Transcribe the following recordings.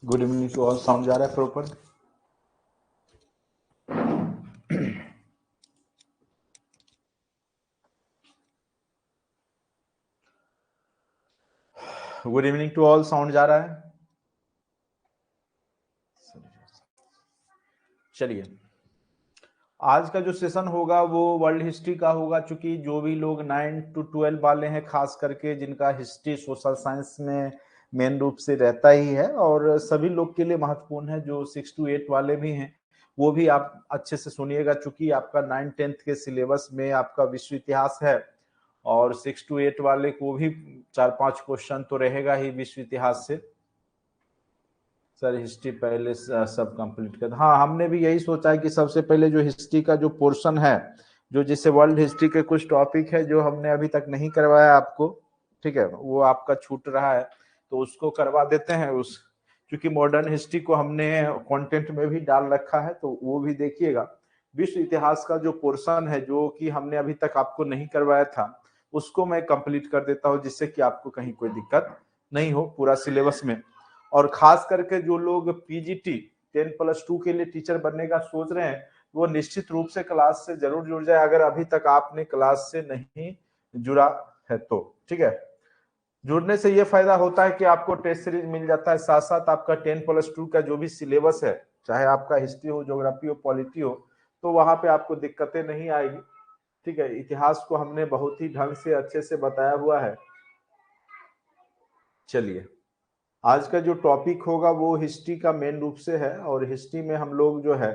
Good evening to all. Sound जा रहा है proper? Good evening to all. Sound जा रहा है? चलिए, आज का जो सेशन होगा वो वर्ल्ड हिस्ट्री का होगा। चूंकि जो भी लोग 9 to 12 वाले हैं, खास करके जिनका हिस्ट्री सोशल साइंस में मेन रूप से रहता ही है, और सभी लोग के लिए महत्वपूर्ण है जो 6 to 8 वाले भी हैं, वो भी आप अच्छे से सुनिएगा। चूंकि आपका 9-10 के सिलेबस में आपका विश्व इतिहास है, और 6 to 8 वाले को भी 4-5 क्वेश्चन तो रहेगा ही विश्व इतिहास से। सर हिस्ट्री पहले सब कंप्लीट कर। हाँ, हमने भी यही सोचा है कि सबसे पहले जो हिस्ट्री का जो पोर्शन है, जो जैसे वर्ल्ड हिस्ट्री के कुछ टॉपिक है जो हमने अभी तक नहीं करवाया आपको, ठीक है, वो आपका छूट रहा है तो उसको करवा देते हैं। उस क्योंकि मॉडर्न हिस्ट्री को हमने कंटेंट में भी डाल रखा है, तो वो भी देखिएगा। विश्व इतिहास का जो पोर्शन है जो कि हमने अभी तक आपको नहीं करवाया था, उसको मैं कंप्लीट कर देता हूँ, जिससे कि आपको कहीं कोई दिक्कत नहीं हो पूरा सिलेबस में। और खास करके जो लोग पीजीटी 10+2 के लिए टीचर बनने का सोच रहे हैं, वो निश्चित रूप से क्लास से जरूर जुड़ जाए, अगर अभी तक आपने क्लास से नहीं जुड़ा है तो। ठीक है, जुड़ने से ये फायदा होता है कि आपको टेस्ट सीरीज मिल जाता है, साथ साथ आपका 10+2 का जो भी सिलेबस है, चाहे आपका हिस्ट्री हो, ज्योग्राफी हो, पॉलिटी हो, तो वहां पे आपको दिक्कतें नहीं आएगी। ठीक है, इतिहास को हमने बहुत ही ढंग से अच्छे से बताया हुआ है। चलिए, आज का जो टॉपिक होगा वो हिस्ट्री का मेन रूप से है, और हिस्ट्री में हम लोग जो है,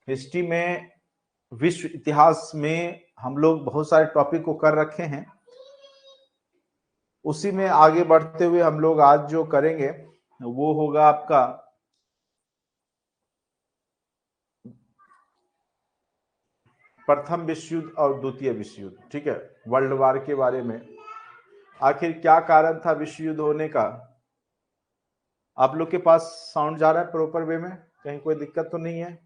हिस्ट्री में विश्व इतिहास में हम लोग बहुत सारे टॉपिक को कर रखे हैं। उसी में आगे बढ़ते हुए हम लोग आज जो करेंगे वो होगा आपका प्रथम विश्व युद्ध और द्वितीय विश्व युद्ध। ठीक है, वर्ल्ड वार के बारे में, आखिर क्या कारण था विश्व युद्ध होने का। आप लोग के पास साउंड जा रहा है प्रॉपर वे में? कहीं कोई दिक्कत तो नहीं है?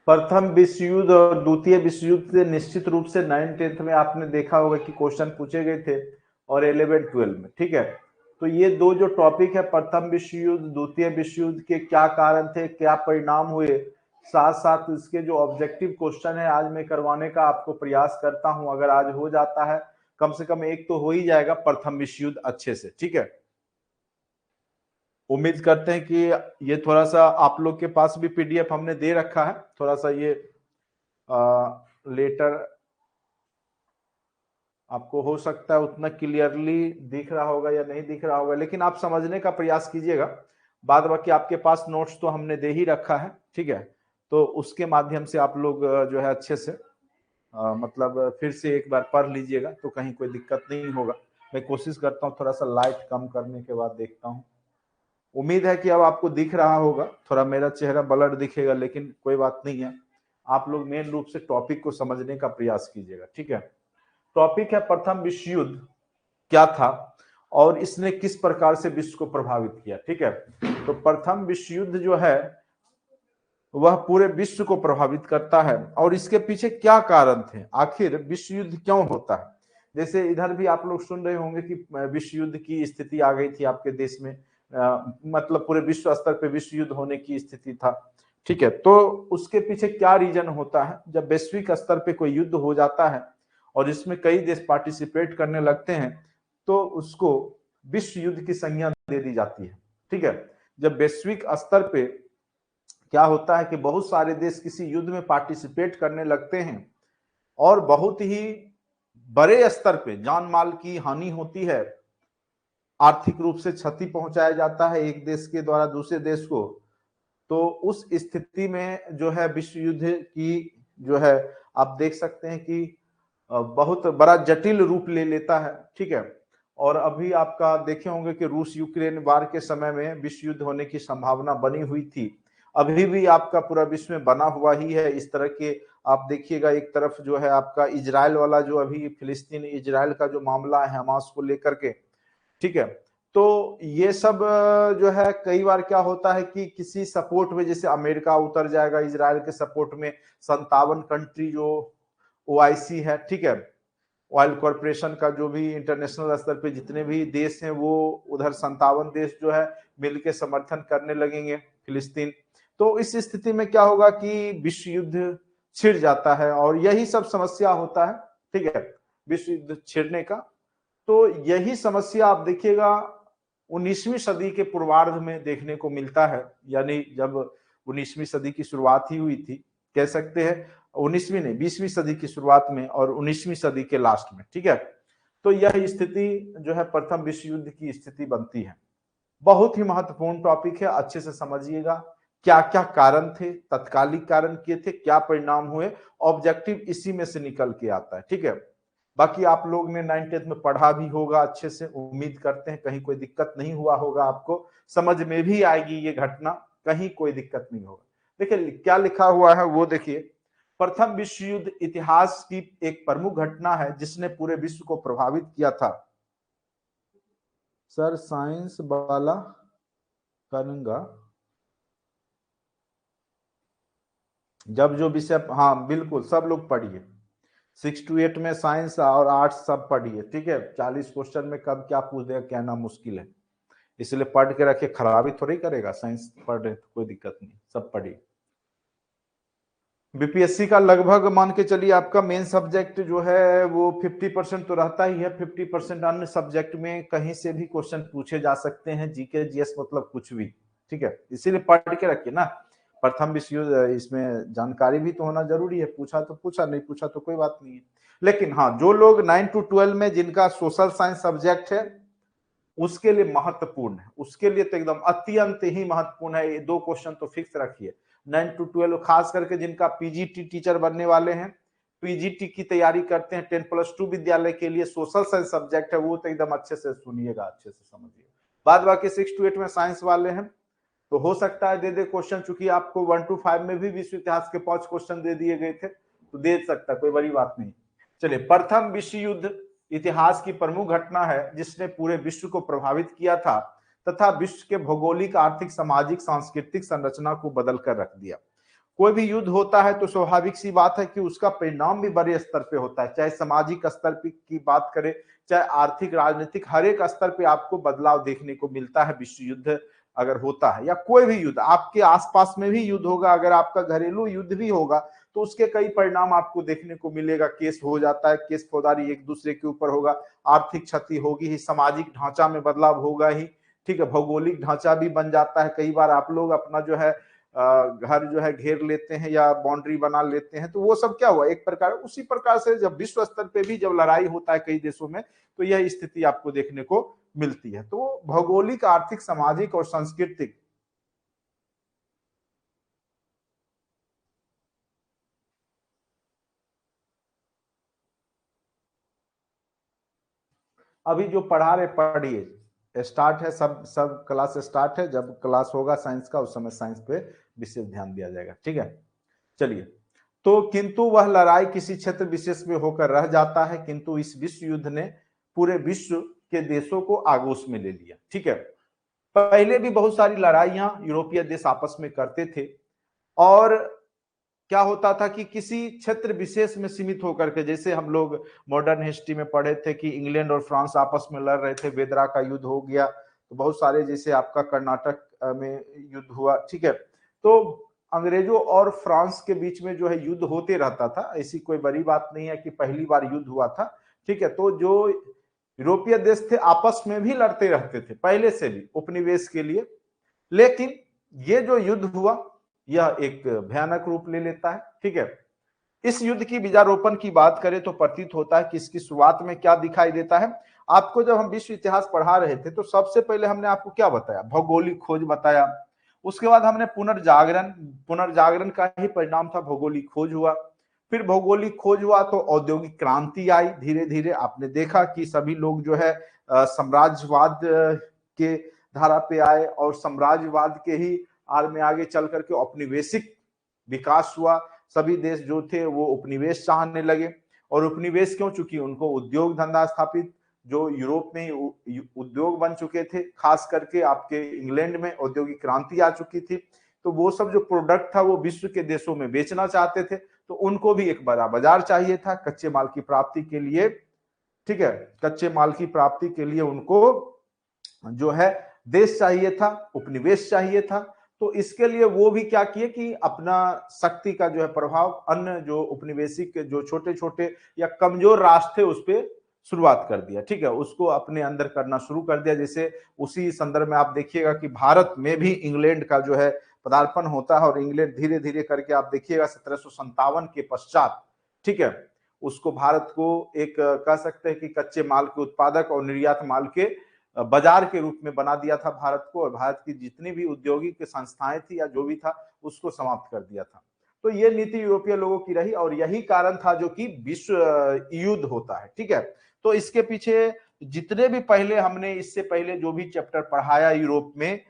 प्रथम विश्व युद्ध और द्वितीय विश्व युद्ध से निश्चित रूप से 9-10 में आपने देखा होगा कि क्वेश्चन पूछे गए थे, और 11-12 में। ठीक है, तो ये दो जो टॉपिक है, प्रथम विश्व युद्ध, द्वितीय विश्व युद्ध के क्या कारण थे, क्या परिणाम हुए, साथ साथ इसके जो ऑब्जेक्टिव क्वेश्चन है आज मैं करवाने का आपको प्रयास करता हूं। अगर आज हो जाता है, कम से कम एक तो हो ही जाएगा प्रथम विश्व युद्ध अच्छे से। ठीक है, उम्मीद करते हैं कि ये थोड़ा सा आप लोग के पास भी पीडीएफ हमने दे रखा है, थोड़ा सा ये लेटर आपको हो सकता है उतना क्लियरली दिख रहा होगा या नहीं दिख रहा होगा, लेकिन आप समझने का प्रयास कीजिएगा। बाद बाकी आपके पास नोट्स तो हमने दे ही रखा है। ठीक है, तो उसके माध्यम से आप लोग जो है अच्छे से मतलब फिर से एक बार पढ़ लीजिएगा, तो कहीं कोई दिक्कत नहीं होगा। मैं कोशिश करता हूँ थोड़ा सा लाइट कम करने के बाद देखता हूँ। उम्मीद है कि अब आपको दिख रहा होगा, थोड़ा मेरा चेहरा ब्लर दिखेगा, लेकिन कोई बात नहीं है। आप लोग मेन रूप से टॉपिक को समझने का प्रयास कीजिएगा। ठीक है, टॉपिक है प्रथम विश्व युद्ध क्या था और इसने किस प्रकार से विश्व को प्रभावित किया। ठीक है, तो प्रथम विश्व युद्ध जो है वह पूरे विश्व को प्रभावित करता है, और इसके पीछे क्या कारण थे, आखिर विश्व युद्ध क्यों होता है। जैसे इधर भी आप लोग सुन रहे होंगे कि विश्व युद्ध की स्थिति आ गई थी आपके देश में, मतलब पूरे विश्व स्तर पे विश्व युद्ध होने की स्थिति था। ठीक है, तो उसके पीछे क्या रीजन होता है। जब वैश्विक स्तर पे कोई युद्ध हो जाता है और इसमें कई देश पार्टिसिपेट करने लगते हैं, तो उसको विश्व युद्ध की संज्ञा दे दी जाती है। ठीक है, जब वैश्विक स्तर पे क्या होता है कि बहुत सारे देश किसी युद्ध में पार्टिसिपेट करने लगते हैं, और बहुत ही बड़े स्तर पे जान माल की हानि होती है, आर्थिक रूप से क्षति पहुंचाया जाता है एक देश के द्वारा दूसरे देश को, तो उस स्थिति में जो है विश्व युद्ध की जो है आप देख सकते हैं कि बहुत बड़ा जटिल रूप ले लेता है। ठीक है, और अभी आपका देखे होंगे कि रूस यूक्रेन वार के समय में विश्व युद्ध होने की संभावना बनी हुई थी, अभी भी आपका पूरा विश्व में बना हुआ ही है इस तरह के। आप देखिएगा एक तरफ जो है आपका इजराइल वाला जो अभी फिलिस्तीन इजराइल का जो मामला है हमास को लेकर के, ठीक है। तो ये सब जो है कई बार क्या होता है कि किसी सपोर्ट में जैसे अमेरिका उतर जाएगा इजराइल के सपोर्ट में, 57 कंट्री जो ओआईसी है, ठीक है, ऑयल कॉरपोरेशन का जो भी इंटरनेशनल स्तर पे जितने भी देश हैं वो उधर 57 देश जो है मिलके समर्थन करने लगेंगे फिलिस्तीन। तो इस स्थिति में क्या होगा कि विश्व युद्ध छिड़ जाता है और यही सब समस्या होता है, ठीक है, विश्व युद्ध छिड़ने का। तो यही समस्या आप देखिएगा 19वीं सदी के पूर्वार्ध में देखने को मिलता है, यानी जब 19वीं सदी की शुरुआत ही हुई थी, कह सकते हैं 19वीं नहीं 20वीं सदी की शुरुआत में और 19वीं सदी के लास्ट में, ठीक है। तो यह स्थिति जो है प्रथम विश्व युद्ध की स्थिति बनती है। बहुत ही महत्वपूर्ण टॉपिक है, अच्छे से समझिएगा क्या क्या कारण थे, तत्कालिक कारण किए थे, क्या परिणाम हुए, ऑब्जेक्टिव इसी में से निकल के आता है, ठीक है। बाकी आप लोग ने 9th में पढ़ा भी होगा अच्छे से, उम्मीद करते हैं कहीं कोई दिक्कत नहीं हुआ होगा, आपको समझ में भी आएगी ये घटना, कहीं कोई दिक्कत नहीं होगा। देखिए क्या लिखा हुआ है वो देखिए, प्रथम विश्व युद्ध इतिहास की एक प्रमुख घटना है जिसने पूरे विश्व को प्रभावित किया था। सर साइंस वाला करूंगा जब जो विषय, हाँ बिल्कुल सब लोग पढ़िए, 6 to 8 में साइंस और आर्ट्स सब पढ़िए, ठीक है। 40 क्वेश्चन में कब क्या पूछ देगा कहना मुश्किल है, इसलिए पढ़ के रखिए, खराबी थोड़ी करेगा, साइंस पढ़ रहे तो कोई दिक्कत नहीं, सब पढ़िए। बीपीएससी का लगभग मान के चलिए आपका मेन सब्जेक्ट जो है वो 50% तो रहता ही है, 50% अन्य सब्जेक्ट में कहीं से भी क्वेश्चन पूछे जा सकते हैं, जीके जीएस मतलब कुछ भी, ठीक है। इसीलिए पढ़ के रखिए ना, प्रथम विश्व युद्ध इसमें जानकारी भी तो होना जरूरी है, पूछा तो पूछा, नहीं पूछा तो कोई बात नहीं है। लेकिन हाँ, जो लोग 9 to 12 में जिनका सोशल साइंस सब्जेक्ट है उसके लिए महत्वपूर्ण है, उसके लिए तो एकदम अत्यंत ही महत्वपूर्ण है, ये 2 क्वेश्चन तो फिक्स रखिए। 9 to 12 खास करके जिनका पीजीटी टीचर बनने वाले हैं, पीजीटी की तैयारी करते हैं, 10+2 विद्यालय के लिए सोशल साइंस सब्जेक्ट है, वो तो एकदम अच्छे से सुनिएगा, अच्छे से समझिए। बाद बाकी 6 to 8 में साइंस वाले हैं तो हो सकता है दे दे क्वेश्चन, चूंकि आपको 1 to 5 में भी विश्व इतिहास के 5 क्वेश्चन दे दिए गए थे तो दे सकता, कोई बड़ी बात नहीं। चलिए, प्रथम विश्व युद्ध इतिहास की प्रमुख घटना है जिसने पूरे विश्व को प्रभावित किया था तथा विश्व के भौगोलिक, आर्थिक, सामाजिक, सांस्कृतिक संरचना को बदल कर रख दिया। कोई भी युद्ध होता है तो स्वाभाविक सी बात है कि उसका परिणाम भी बड़े स्तर पे होता है, चाहे सामाजिक स्तर की बात करें, चाहे आर्थिक, राजनीतिक, हर एक स्तर पे आपको बदलाव देखने को मिलता है। विश्व युद्ध अगर होता है या कोई भी युद्ध, आपके आसपास में भी युद्ध होगा, अगर आपका घरेलू युद्ध भी होगा तो उसके कई परिणाम आपको देखने को मिलेगा, केस हो जाता है, केस फौजदारी एक दूसरे के ऊपर होगा, आर्थिक क्षति होगी ही, सामाजिक ढांचा में बदलाव होगा ही, ठीक है, भौगोलिक ढांचा भी बन जाता है। कई बार आप लोग अपना जो है घर जो है घेर लेते हैं या बाउंड्री बना लेते हैं, तो वो सब क्या हुआ, एक प्रकार उसी प्रकार से जब विश्व स्तर पे भी जब लड़ाई होता है कई देशों में तो यह स्थिति आपको देखने को मिलती है। तो भौगोलिक, आर्थिक, सामाजिक और सांस्कृतिक, अभी जो पढ़ा रहे पढ़िए, स्टार्ट है, सब सब क्लास स्टार्ट है, जब क्लास होगा साइंस का उस समय साइंस पे विशेष ध्यान दिया जाएगा, ठीक है। चलिए, तो किंतु वह लड़ाई किसी क्षेत्र विशेष में होकर रह जाता है, किंतु इस विश्व युद्ध ने पूरे विश्व के देशों को आगोश में ले लिया, ठीक है। पहले भी बहुत सारी लड़ाइयां यूरोपीय देश आपस में करते थे और क्या होता था कि किसी क्षेत्र विशेष में सीमित होकर के, जैसे हम लोग मॉडर्न हिस्ट्री में पढ़े थे कि इंग्लैंड और फ्रांस आपस में लड़ रहे थे, वेदरा का युद्ध हो गया, तो बहुत सारे जैसे आपका कर्नाटक में युद्ध हुआ, ठीक है। तो अंग्रेजों और फ्रांस के बीच में जो है युद्ध होते रहता था, ऐसी कोई बड़ी बात नहीं है कि पहली बार युद्ध हुआ था, ठीक है। तो जो यूरोपीय देश थे आपस में भी लड़ते रहते थे पहले से भी उपनिवेश के लिए, लेकिन ये जो युद्ध हुआ यह एक भयानक रूप ले लेता है, ठीक है। इस युद्ध की बीजारोपण की बात करें तो प्रतीत होता है कि इसकी शुरुआत में क्या दिखाई देता है। आपको जब हम विश्व इतिहास पढ़ा रहे थे तो सबसे पहले हमने आपको क्या बताया, भौगोलिक खोज बताया, उसके बाद हमने पुनर्जागरण का ही परिणाम था, भौगोलिक खोज हुआ, फिर भौगोलिक खोज हुआ तो औद्योगिक क्रांति आई, धीरे धीरे आपने देखा कि सभी लोग जो है साम्राज्यवाद के धारा पे आए और साम्राज्यवाद के ही में आगे चल करके औपनिवेशिक विकास हुआ, सभी देश जो थे वो उपनिवेश चाहने लगे। और उपनिवेश क्यों? चूंकि उनको उद्योग धंधा स्थापित, जो यूरोप में उद्योग बन चुके थे, खास करके आपके इंग्लैंड में औद्योगिक क्रांति आ चुकी थी, तो वो सब जो प्रोडक्ट था वो विश्व के देशों में बेचना चाहते थे, तो उनको भी एक बड़ा बाजार चाहिए था कच्चे माल की प्राप्ति के लिए। ठीक है, कच्चे माल की प्राप्ति के लिए उनको जो है देश चाहिए था, उपनिवेश चाहिए था। तो इसके लिए वो भी क्या किए कि अपना शक्ति का जो है प्रभाव अन्य जो उपनिवेशिक जो छोटे छोटे या कमजोर राष्ट्र थे उस पर शुरुआत कर दिया। ठीक है, उसको अपने अंदर करना शुरू कर दिया। जैसे उसी संदर्भ में आप देखिएगा कि भारत में भी इंग्लैंड का जो है पदार्पण होता है, और इंग्लैंड धीरे धीरे करके आप देखिएगा 1757 के पश्चात, ठीक है, उसको भारत को एक कह सकते हैं कि कच्चे माल के उत्पादक और निर्यात माल के बाजार के रूप में बना दिया था भारत को, और भारत की जितनी भी औद्योगिक संस्थाएं थी या जो भी था उसको समाप्त कर दिया था। तो ये नीति यूरोपीय लोगों की रही, और यही कारण था जो कि विश्व युद्ध होता है। ठीक है, तो इसके पीछे जितने भी पहले हमने इससे पहले जो भी चैप्टर पढ़ाया यूरोप में,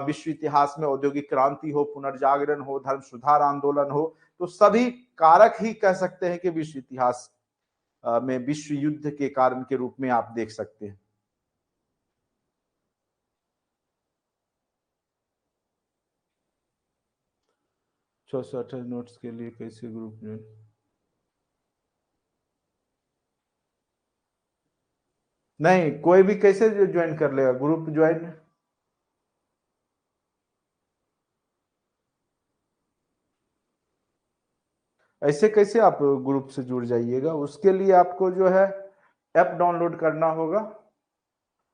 विश्व इतिहास में औद्योगिक क्रांति हो, पुनर्जागरण हो, धर्म सुधार आंदोलन हो, तो सभी कारक ही कह सकते हैं कि विश्व इतिहास में विश्व युद्ध के कारण के रूप में आप देख सकते हैं। नोट्स के लिए कैसे ग्रुप ज्वाइन? नहीं, कोई भी कैसे ज्वाइन कर लेगा ग्रुप ज्वाइन? ऐसे कैसे आप ग्रुप से जुड़ जाइएगा? उसके लिए आपको जो है ऐप डाउनलोड करना होगा,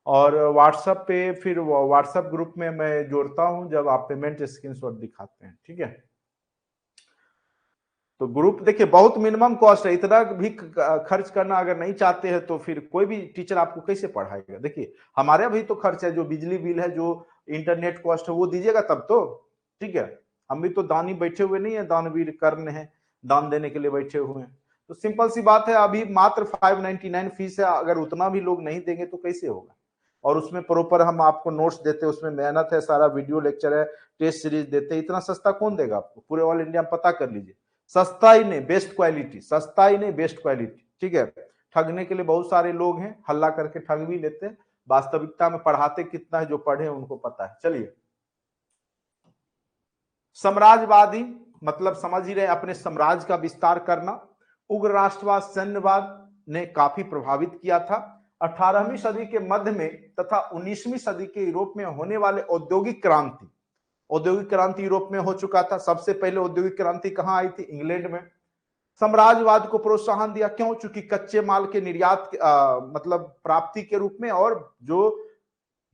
और व्हाट्सएप पे, फिर व्हाट्सएप ग्रुप में मैं जोड़ता हूं जब आप पेमेंट स्क्रीनशॉट दिखाते हैं। ठीक है, तो ग्रुप देखिए बहुत मिनिमम कॉस्ट है, इतना भी खर्च करना अगर नहीं चाहते हैं तो फिर कोई भी टीचर आपको कैसे पढ़ाएगा? देखिए हमारे भी तो खर्च है, जो बिजली बिल है, जो इंटरनेट कॉस्ट है, वो दीजिएगा तब तो। ठीक है, हम भी तो दानी बैठे हुए नहीं है, दानवीर कर्ण है, दान देने के लिए बैठे हुए हैं। तो सिंपल सी बात है, अभी मात्र 599 फीस है, अगर उतना भी लोग नहीं देंगे तो कैसे होगा? और उसमें प्रॉपर हम आपको नोट्स देते हैं, उसमें मेहनत है, सारा वीडियो लेक्चर है, टेस्ट सीरीज देते हैं। इतना सस्ता कौन देगा आपको? पूरे ऑल इंडिया में पता कर लीजिए, सस्ता ही नहीं बेस्ट क्वालिटी, सस्ता ही नहीं बेस्ट क्वालिटी। ठीक है, ठगने के लिए बहुत सारे लोग हैं, हल्ला करके ठग भी लेते हैं, वास्तविकता में पढ़ाते कितना है जो पढ़े उनको पता है। चलिए, साम्राज्यवादी मतलब समझ ही रहे, अपने साम्राज्य का विस्तार करना। उग्र राष्ट्रवाद, सैन्यवाद ने काफी प्रभावित किया था। 18वीं सदी के मध्य में तथा 19वीं सदी के यूरोप में होने वाले औद्योगिक क्रांति, औद्योगिक क्रांति यूरोप में हो चुका था। सबसे पहले औद्योगिक क्रांति कहां आई थी? इंग्लैंड में। साम्राज्यवाद को प्रोत्साहन दिया, क्यों? चूंकि कच्चे माल के निर्यात मतलब प्राप्ति के रूप में, और जो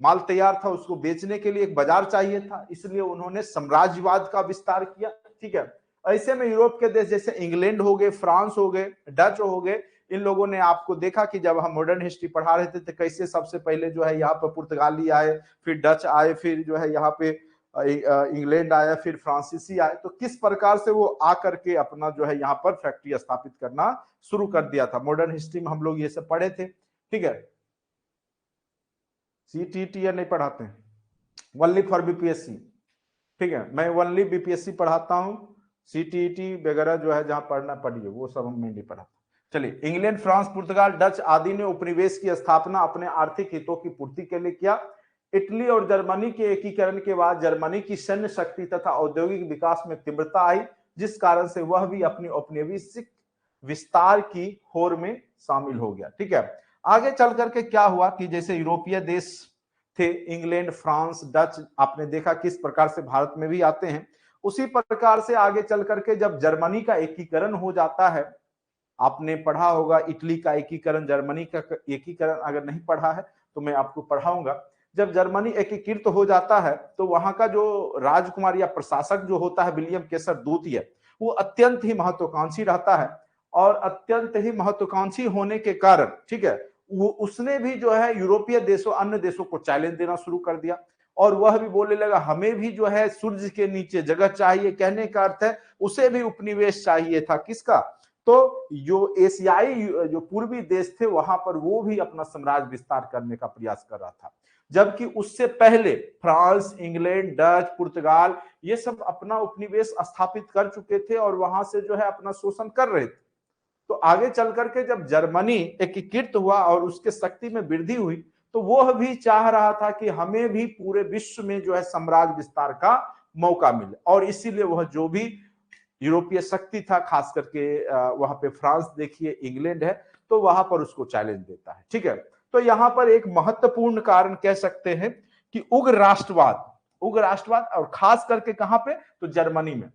माल तैयार था उसको बेचने के लिए एक बाजार चाहिए था, इसलिए उन्होंने साम्राज्यवाद का विस्तार किया। ठीक है, ऐसे में यूरोप के देश जैसे इंग्लैंड हो गए, फ्रांस हो गए, डच हो गए, इन लोगों ने, आपको देखा कि जब हम मॉडर्न हिस्ट्री पढ़ा रहे थे तो कैसे सबसे पहले जो है यहाँ पर पुर्तगाली आए, फिर डच आए, फिर जो है यहाँ पे इंग्लैंड आया, फिर फ्रांसीसी आए, तो किस प्रकार से वो आकर के अपना जो है यहाँ पर फैक्ट्री स्थापित करना शुरू कर दिया था। मॉडर्न हिस्ट्री में हम लोग ये सब पढ़े थे। ठीक है, सीटीटी या नहीं पढ़ाते हैं? Only for BPSC. ठीक है, मैं ओनली बीपीएससी पढ़ाता हूँ, सीटीटी वगैरह जो है जहां पढ़ना पढ़िए, वो सब हम नहीं पढ़ाते। चलिए, इंग्लैंड, फ्रांस, पुर्तगाल, डच आदि ने उपनिवेश की स्थापना अपने आर्थिक हितों की पूर्ति के लिए किया। इटली और जर्मनी के एकीकरण के बाद जर्मनी की सैन्य शक्ति तथा औद्योगिक विकास में तीव्रता आई, जिस कारण से वह भी अपनी औपनिवेशिक विस्तार की होड़ में शामिल हो गया। ठीक है, आगे चल करके क्या हुआ कि जैसे यूरोपीय देश थे, इंग्लैंड, फ्रांस, डच, आपने देखा किस प्रकार से भारत में भी आते हैं, उसी प्रकार से आगे चल करके जब जर्मनी का एकीकरण हो जाता है, आपने पढ़ा होगा इटली का एकीकरण, जर्मनी का एकीकरण, अगर नहीं पढ़ा है तो मैं आपको पढ़ाऊंगा। जब जर्मनी एकीकृत हो जाता है तो वहां का जो राजकुमार या प्रशासक जो होता है, विलियम केसर द्वितीय, वो अत्यंत ही महत्वाकांक्षी रहता है, और अत्यंत ही महत्वाकांक्षी होने के कारण, ठीक है, वो उसने भी जो है यूरोपीय देशों, अन्य देशों को चैलेंज देना शुरू कर दिया, और वह भी बोलने लगा हमें भी जो है सूर्य के नीचे जगह चाहिए। कहने का अर्थ है उसे भी उपनिवेश चाहिए था। किसका? तो जो एशियाई जो पूर्वी देश थे वहां पर वो भी अपना साम्राज्य विस्तार करने का प्रयास कर रहा था। जबकि उससे पहले फ्रांस, इंग्लैंड, डच, पुर्तगाल ये सब अपना उपनिवेश स्थापित कर चुके थे और वहां से जो है अपना शोषण कर रहे थे। तो आगे चल करके जब जर्मनी एकीकृत हुआ और उसके शक्ति में वृद्धि हुई, तो वह भी चाह रहा था कि हमें भी पूरे विश्व में जो है साम्राज्य विस्तार का मौका मिले, और इसीलिए वह जो भी यूरोपीय शक्ति था, खास करके वहां पे फ्रांस देखिए, इंग्लैंड है, तो वहां पर उसको चैलेंज देता है। ठीक है, तो यहां पर एक महत्वपूर्ण कारण कह सकते हैं कि उग्र राष्ट्रवाद और खास करके कहां पे, तो जर्मनी में,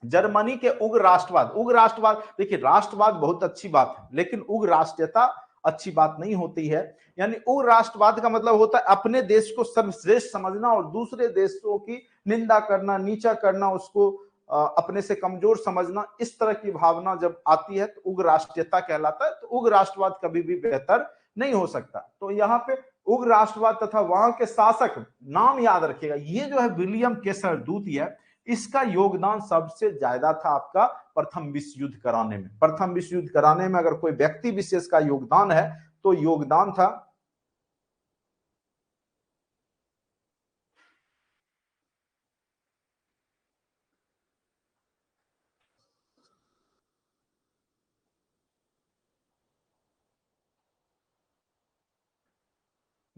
जर्मनी के उग्र राष्ट्रवाद देखिए, राष्ट्रवाद बहुत अच्छी बात है, लेकिन उग्र राष्ट्रीयता अच्छी बात नहीं होती है। यानी उग्र राष्ट्रवाद का मतलब होता है अपने देश को सर्वश्रेष्ठ समझना और दूसरे देशों की निंदा करना, नीचा करना, उसको अपने से कमजोर समझना। इस तरह की भावना जब आती है तो उग्र राष्ट्रीयता कहलाता है। तो उग्र राष्ट्रवाद कभी भी बेहतर नहीं हो सकता। तो यहाँ पे उग्र राष्ट्रवाद तथा वहां के शासक, नाम याद रखिएगा, ये जो है विलियम केसर द्वितीय, इसका योगदान सबसे ज्यादा था आपका प्रथम विश्व युद्ध कराने में। प्रथम विश्व युद्ध कराने में अगर कोई व्यक्ति विशेष का योगदान है तो योगदान था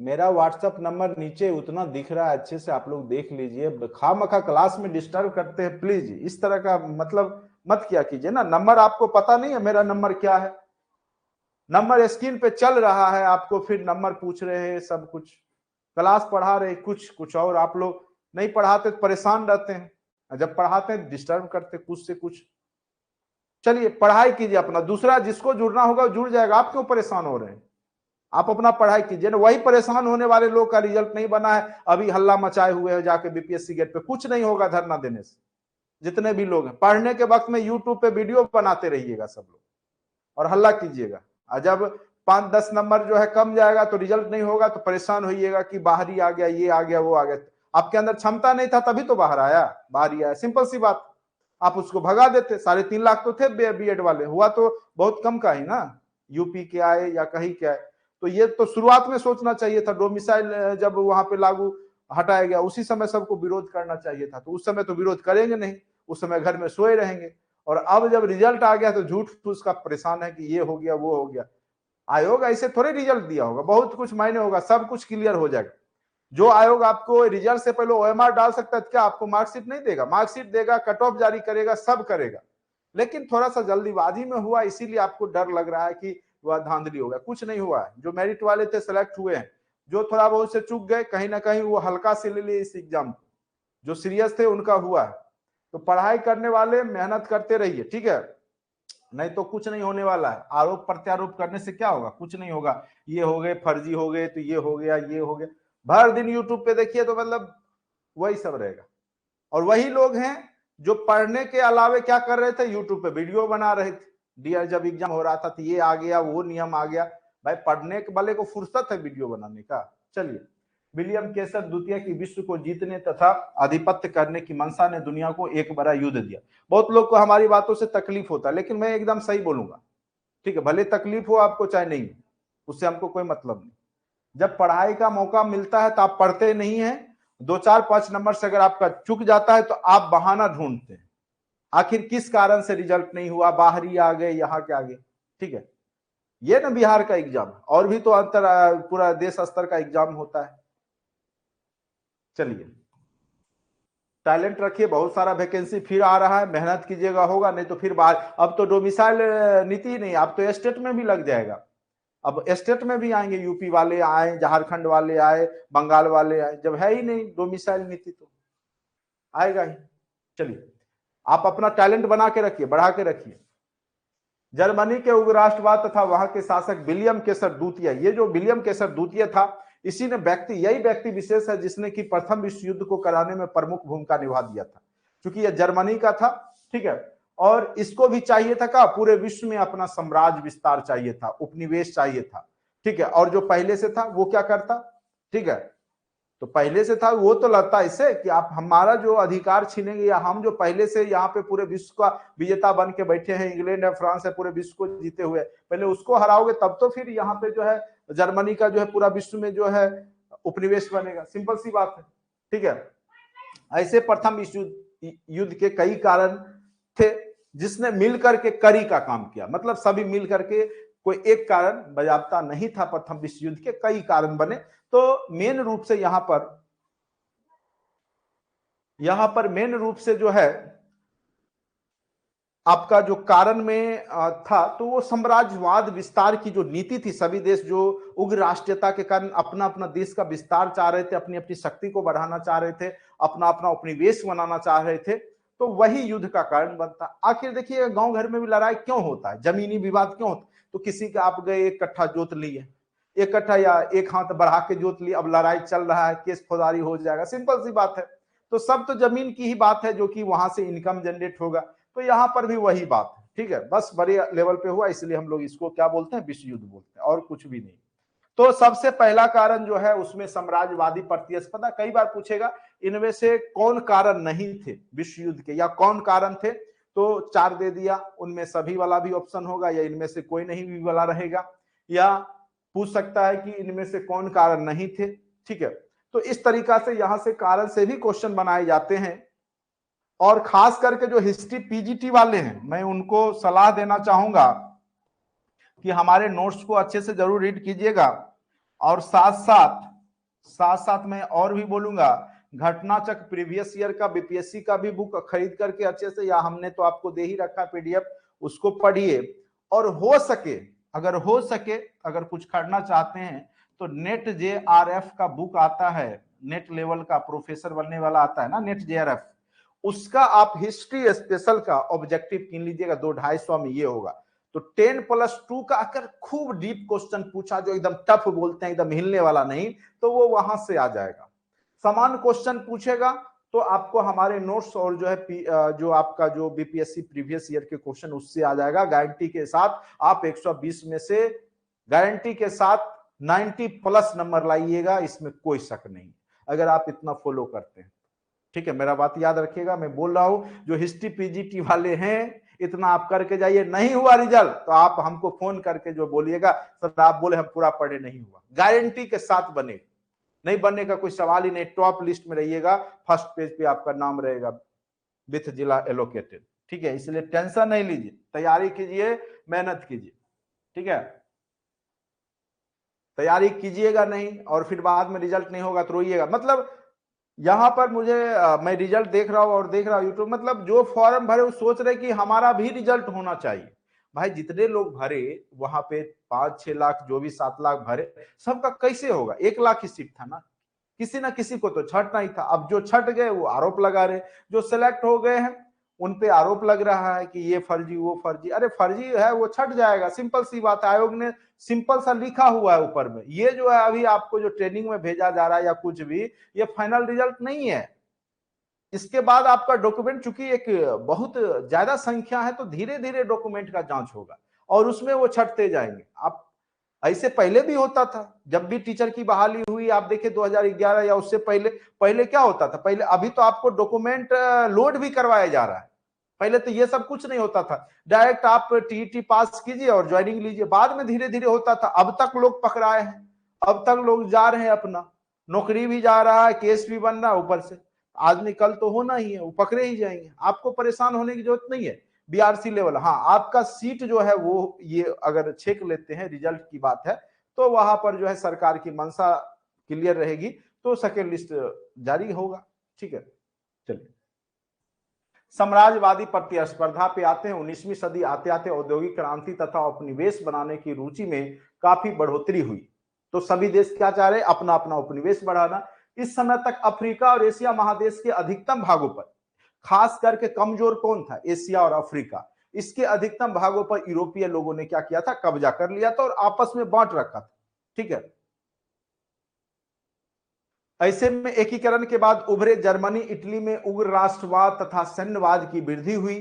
मेरा व्हाट्सएप नंबर नीचे उतना दिख रहा है, अच्छे से आप लोग देख लीजिए। खामखा क्लास में डिस्टर्ब करते हैं, प्लीज इस तरह का मतलब मत किया कीजिए ना। नंबर आपको पता नहीं है मेरा नंबर क्या है? नंबर स्क्रीन पे चल रहा है, आपको फिर नंबर पूछ रहे हैं, सब कुछ क्लास पढ़ा रहे कुछ कुछ और आप लोग नहीं पढ़ाते तो परेशान रहते हैं, जब पढ़ाते हैं डिस्टर्ब करते कुछ से कुछ। चलिए पढ़ाई कीजिए अपना, दूसरा जिसको जुड़ना होगा वो जुड़ जाएगा, आप क्यों परेशान हो रहे हैं? आप अपना पढ़ाई कीजिए ना। वही परेशान होने वाले लोग का रिजल्ट नहीं बना है, अभी हल्ला मचाए हुए हैं जाके बीपीएससी गेट पे। कुछ नहीं होगा धरना देने से। जितने भी लोग हैं पढ़ने के वक्त में यूट्यूब पे वीडियो बनाते रहिएगा सब लोग और हल्ला कीजिएगा, और जब 5-10 नंबर जो है कम जाएगा तो रिजल्ट नहीं होगा तो परेशान होइएगा कि बाहरी आ गया, ये आ गया, वो आ गया। आपके अंदर क्षमता नहीं था तभी तो बाहर आया, बाहरी आया, सिंपल सी बात। आप उसको भगा देते। 3.5 लाख तो थे बीएड वाले, हुआ तो बहुत कम का ही ना, यूपी के आए या कहीं के आए। तो ये तो शुरुआत में सोचना चाहिए था। डोमिसाइल जब वहां पे लागू हटाया गया उसी समय सबको विरोध करना चाहिए था। तो उस समय तो विरोध करेंगे नहीं, उस समय घर में सोए रहेंगे। और अब जब रिजल्ट आ गया तो झूठ फूस का परेशान है कि ये हो गया, वो हो गया। आयोग ऐसे थोड़े रिजल्ट दिया होगा, बहुत कुछ मायने होगा, सब कुछ क्लियर हो जाएगा। जो आयोग आपको रिजल्ट से पहले ओएमआर डाल सकता है, क्या आपको मार्कशीट नहीं देगा? मार्कशीट देगा, कट ऑफ जारी करेगा, सब करेगा। लेकिन थोड़ा सा जल्दीबाजी में हुआ, इसीलिए आपको डर लग रहा है कि वह धांधली होगा। कुछ नहीं हुआ है। जो मेरिट वाले थे सिलेक्ट हुए हैं, जो थोड़ा बहुत से चूक गए कहीं ना कहीं वो हल्का से ले लिए इस एग्जाम को, जो सीरियस थे उनका हुआ है। तो पढ़ाई करने वाले मेहनत करते रहिए, ठीक है? नहीं तो कुछ नहीं होने वाला है। आरोप प्रत्यारोप करने से क्या होगा? कुछ नहीं होगा। ये हो गए फर्जी हो गए, तो ये हो गया, ये हो गया। भर दिन यूट्यूब पे देखिए तो मतलब वही सब रहेगा। और वही लोग हैं जो पढ़ने के अलावे क्या कर रहे थे, यूट्यूब पे वीडियो बना रहे थे। डियर जब एग्जाम हो रहा था तो ये आ गया, वो नियम आ गया। भाई पढ़ने के वाले को फुर्सत है वीडियो बनाने का? चलिए, विलियम केसर द्वितीय की विश्व को जीतने तथा आधिपत्य करने की मंशा ने दुनिया को एक बड़ा युद्ध दिया। बहुत लोग को हमारी बातों से तकलीफ होता है, लेकिन मैं एकदम सही बोलूंगा, ठीक है? भले तकलीफ हो आपको चाहे नहीं, उससे हमको कोई मतलब नहीं। जब पढ़ाई का मौका मिलता है तो आप पढ़ते नहीं है। 2-4-5 नंबर से अगर आपका चुक जाता है तो आप बहाना ढूंढते हैं, आखिर किस कारण से रिजल्ट नहीं हुआ, बाहरी आ गए, यहाँ के आगे, ठीक है? ये ना बिहार का एग्जाम, और भी तो अंतर पूरा देश स्तर का एग्जाम होता है। चलिए, टैलेंट रखिए, बहुत सारा वैकेंसी फिर आ रहा है, मेहनत कीजिएगा, होगा। नहीं तो फिर बाहर, अब तो डोमिसाइल नीति नहीं, अब तो स्टेट में भी लग जाएगा। अब स्टेट में भी आएंगे, यूपी वाले आए, झारखंड वाले आए, बंगाल वाले आए। जब है ही नहीं डोमिसाइल नीति तो आएगा ही। चलिए, आप अपना टैलेंट बना के रखिए, बढ़ा के रखिए। जर्मनी के उग्र राष्ट्रवाद तथा वहां के शासक विलियम केसर द्वितीय, ये जो विलियम केसर द्वितीय था, इसी ने यही व्यक्ति विशेष है जिसने कि प्रथम विश्व युद्ध को कराने में प्रमुख भूमिका निभा दिया था। क्योंकि यह जर्मनी का था, ठीक है? और इसको भी चाहिए था क्या? पूरे विश्व में अपना साम्राज्य विस्तार चाहिए था, उपनिवेश चाहिए था, ठीक है? और जो पहले से था वो क्या करता, ठीक है? तो पहले से था वो तो लगता इससे कि आप हमारा जो अधिकार छीनेंगे, या हम जो पहले से यहाँ पे पूरे विश्व का विजेता बन के बैठे हैं, इंग्लैंड है, फ्रांस है, पूरे विश्व को जीते हुए, पहले उसको हराओगे तब तो फिर यहाँ पे जो है जर्मनी का जो है पूरा विश्व में जो है उपनिवेश बनेगा, सिंपल सी बात है, ठीक है। ऐसे प्रथम विश्व युद्ध के कई कारण थे जिसने मिलकर के करी का काम किया, मतलब सभी मिलकर के, कोई एक कारण बजाबता नहीं था, प्रथम विश्व युद्ध के कई कारण बने। तो मेन रूप से यहां पर मेन रूप से जो है आपका जो कारण में था, तो वो साम्राज्यवाद विस्तार की जो नीति थी, सभी देश जो उग्र राष्ट्रीयता के कारण अपना अपना देश का विस्तार चाह रहे थे, अपनी अपनी शक्ति को बढ़ाना चाह रहे थे, अपना अपना उपनिवेश बनाना चाह रहे थे, तो वही युद्ध का कारण बनता। आखिर देखिए गांव घर में भी लड़ाई क्यों होता है, जमीनी विवाद क्यों होता है? तो किसी का आप गए 1 कट्ठा जोत लिए, 1 कट्ठा या 1 हाथ बढ़ा के जोत लिए, अब लड़ाई चल रहा है, केस फौजदारी हो जाएगा, सिंपल सी बात है। तो सब तो जमीन की ही बात है, जो कि वहां से इनकम जनरेट होगा। तो यहां पर भी वही बात है, ठीक है, बस बड़े लेवल पे हुआ, इसलिए हम लोग इसको क्या बोलते हैं, विश्व युद्ध बोलते हैं, और कुछ भी नहीं। तो सबसे पहला कारण जो है उसमें साम्राज्यवादी प्रतिस्पर्धा। कई बार पूछेगा इनमें से कौन कारण नहीं थे विश्व युद्ध के, या कौन कारण थे, तो 4 दे दिया, उनमें सभी वाला भी ऑप्शन होगा, या इनमें से कोई नहीं भी वाला रहेगा, या पूछ सकता है कि इनमें से कौन कारण नहीं थे, ठीक है। तो इस तरीका से यहां से कारण से भी क्वेश्चन बनाए जाते हैं। और खास करके जो हिस्ट्री पीजीटी वाले हैं, मैं उनको सलाह देना चाहूंगा कि हमारे नोट्स को अच्छे से जरूर रीड कीजिएगा, और साथ साथ मैं और भी बोलूंगा, घटनाचक्र प्रीवियस ईयर का बीपीएससी का भी बुक खरीद करके अच्छे से, या हमने तो आपको दे ही रखा पीडीएफ, उसको पढ़िए। और अगर कुछ करना चाहते हैं तो नेट जेआरएफ का बुक आता है, नेट लेवल का प्रोफेसर बनने वाला आता है ना, नेट जेआरएफ, उसका आप हिस्ट्री स्पेशल का ऑब्जेक्टिव कीन लीजिएगा, 200-250 में ये होगा। तो 10+2 का अगर खूब डीप क्वेश्चन पूछा, जो एकदम टफ बोलते हैं, एकदम हिलने वाला नहीं, तो वो वहां से आ जाएगा। समान क्वेश्चन पूछेगा तो आपको हमारे नोट्स और जो है जो आपका जो बीपीएससी प्रीवियस ईयर के क्वेश्चन, उससे आ जाएगा गारंटी के साथ। आप 120 में से गारंटी के साथ 90+ नंबर लाइएगा, इसमें कोई शक नहीं, अगर आप इतना फॉलो करते हैं, ठीक है। मेरा बात याद रखिएगा, मैं बोल रहा हूं, जो हिस्ट्री पीजीटी वाले हैं, इतना आप करके जाइए। नहीं हुआ रिजल्ट तो आप हमको फोन करके जो बोलिएगा, सर आप बोले हम पूरा पढ़े, नहीं हुआ, गारंटी के साथ बने, नहीं बनने का कोई सवाल ही नहीं। टॉप लिस्ट में रहिएगा, फर्स्ट पेज पे आपका नाम रहेगा विथ जिला एलोकेटेड, ठीक है। इसलिए टेंशन नहीं लीजिए, तैयारी कीजिए, मेहनत कीजिए, ठीक है। तैयारी कीजिएगा नहीं और फिर बाद में रिजल्ट नहीं होगा तो रोइएगा। मतलब यहां पर मुझे मैं रिजल्ट देख रहा हूं और देख रहा हूं यूट्यूब, मतलब जो फॉर्म भरे वो सोच रहे कि हमारा भी रिजल्ट होना चाहिए। भाई जितने लोग भरे वहां पे 5-6 लाख, जो भी 7 लाख भरे, सबका कैसे होगा? 1 लाख ही सीट था ना, किसी ना किसी को तो छट नहीं था। अब जो छट गए वो आरोप लगा रहे, जो सिलेक्ट हो गए हैं उन पे आरोप लग रहा है कि ये फर्जी वो फर्जी। अरे फर्जी है वो छट जाएगा, सिंपल सी बात है। आयोग ने सिंपल सा लिखा हुआ है ऊपर में, ये जो है अभी आपको जो ट्रेनिंग में भेजा जा रहा है या कुछ भी, ये फाइनल रिजल्ट नहीं है। इसके बाद आपका डॉक्यूमेंट, चूंकि एक बहुत ज्यादा संख्या है, तो धीरे धीरे डॉक्यूमेंट का जांच होगा और उसमें वो छटते जाएंगे। आप ऐसे पहले भी होता था, जब भी टीचर की बहाली हुई, आप देखिए 2011 या उससे पहले पहले क्या होता था पहले। अभी तो आपको डॉक्यूमेंट लोड भी करवाया जा रहा है, पहले तो ये सब कुछ नहीं होता था। डायरेक्ट आप टीईटी पास कीजिए और ज्वाइनिंग लीजिए, बाद में धीरे धीरे होता था। अब तक लोग पकड़ाए हैं, अब तक लोग जा रहे हैं, अपना नौकरी भी जा रहा है, केस भी बन रहा है, ऊपर से आज निकल तो होना ही है, वो पकड़े ही जाएंगे। आपको परेशान होने की जरूरत नहीं है। बीआरसी लेवल, हाँ आपका सीट जो है वो, ये अगर चेक लेते हैं, रिजल्ट की बात है, तो वहां पर जो है सरकार की मंशा क्लियर रहेगी तो सेकेंड लिस्ट जारी होगा, ठीक है। चलिए साम्राज्यवादी प्रतिस्पर्धा पे आते हैं। 19वीं सदी आते आते औद्योगिक क्रांति तथा उपनिवेश बनाने की रुचि में काफी बढ़ोतरी हुई। तो सभी देश क्या चाह रहे, अपना अपना उपनिवेश बढ़ाना। इस समय तक अफ्रीका और एशिया महादेश के अधिकतम भागों पर, खास करके कमजोर कौन था, एशिया और अफ्रीका, इसके अधिकतम भागों पर यूरोपीय लोगों ने क्या किया था, कब्जा कर लिया था और आपस में बांट रखा था, ठीक है। ऐसे में एकीकरण के बाद उभरे जर्मनी इटली में उग्र राष्ट्रवाद तथा सैन्यवाद की वृद्धि हुई,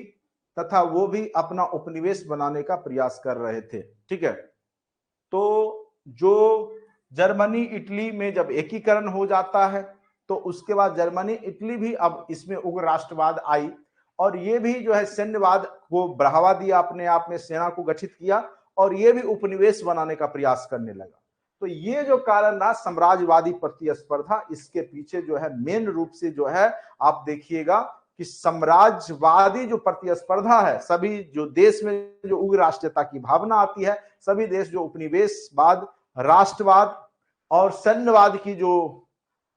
तथा वो भी अपना उपनिवेश बनाने का प्रयास कर रहे थे, ठीक है। तो जो जर्मनी इटली में जब एकीकरण हो जाता है, तो उसके बाद जर्मनी इटली भी अब इसमें उग्र राष्ट्रवाद आई, और ये भी जो है सैन्यवाद को बढ़ावा दिया, अपने आप में सेना को गठित किया, और ये भी उपनिवेश बनाने का प्रयास करने लगा। तो ये जो कारण रहा साम्राज्यवादी प्रतिस्पर्धा, इसके पीछे जो है मेन रूप से जो है आप देखिएगा कि साम्राज्यवादी जो प्रतिस्पर्धा है, सभी जो देश में जो उग्र राष्ट्रीयता की भावना आती है, सभी देश जो उपनिवेशवाद, राष्ट्रवाद और सैन्यवाद की जो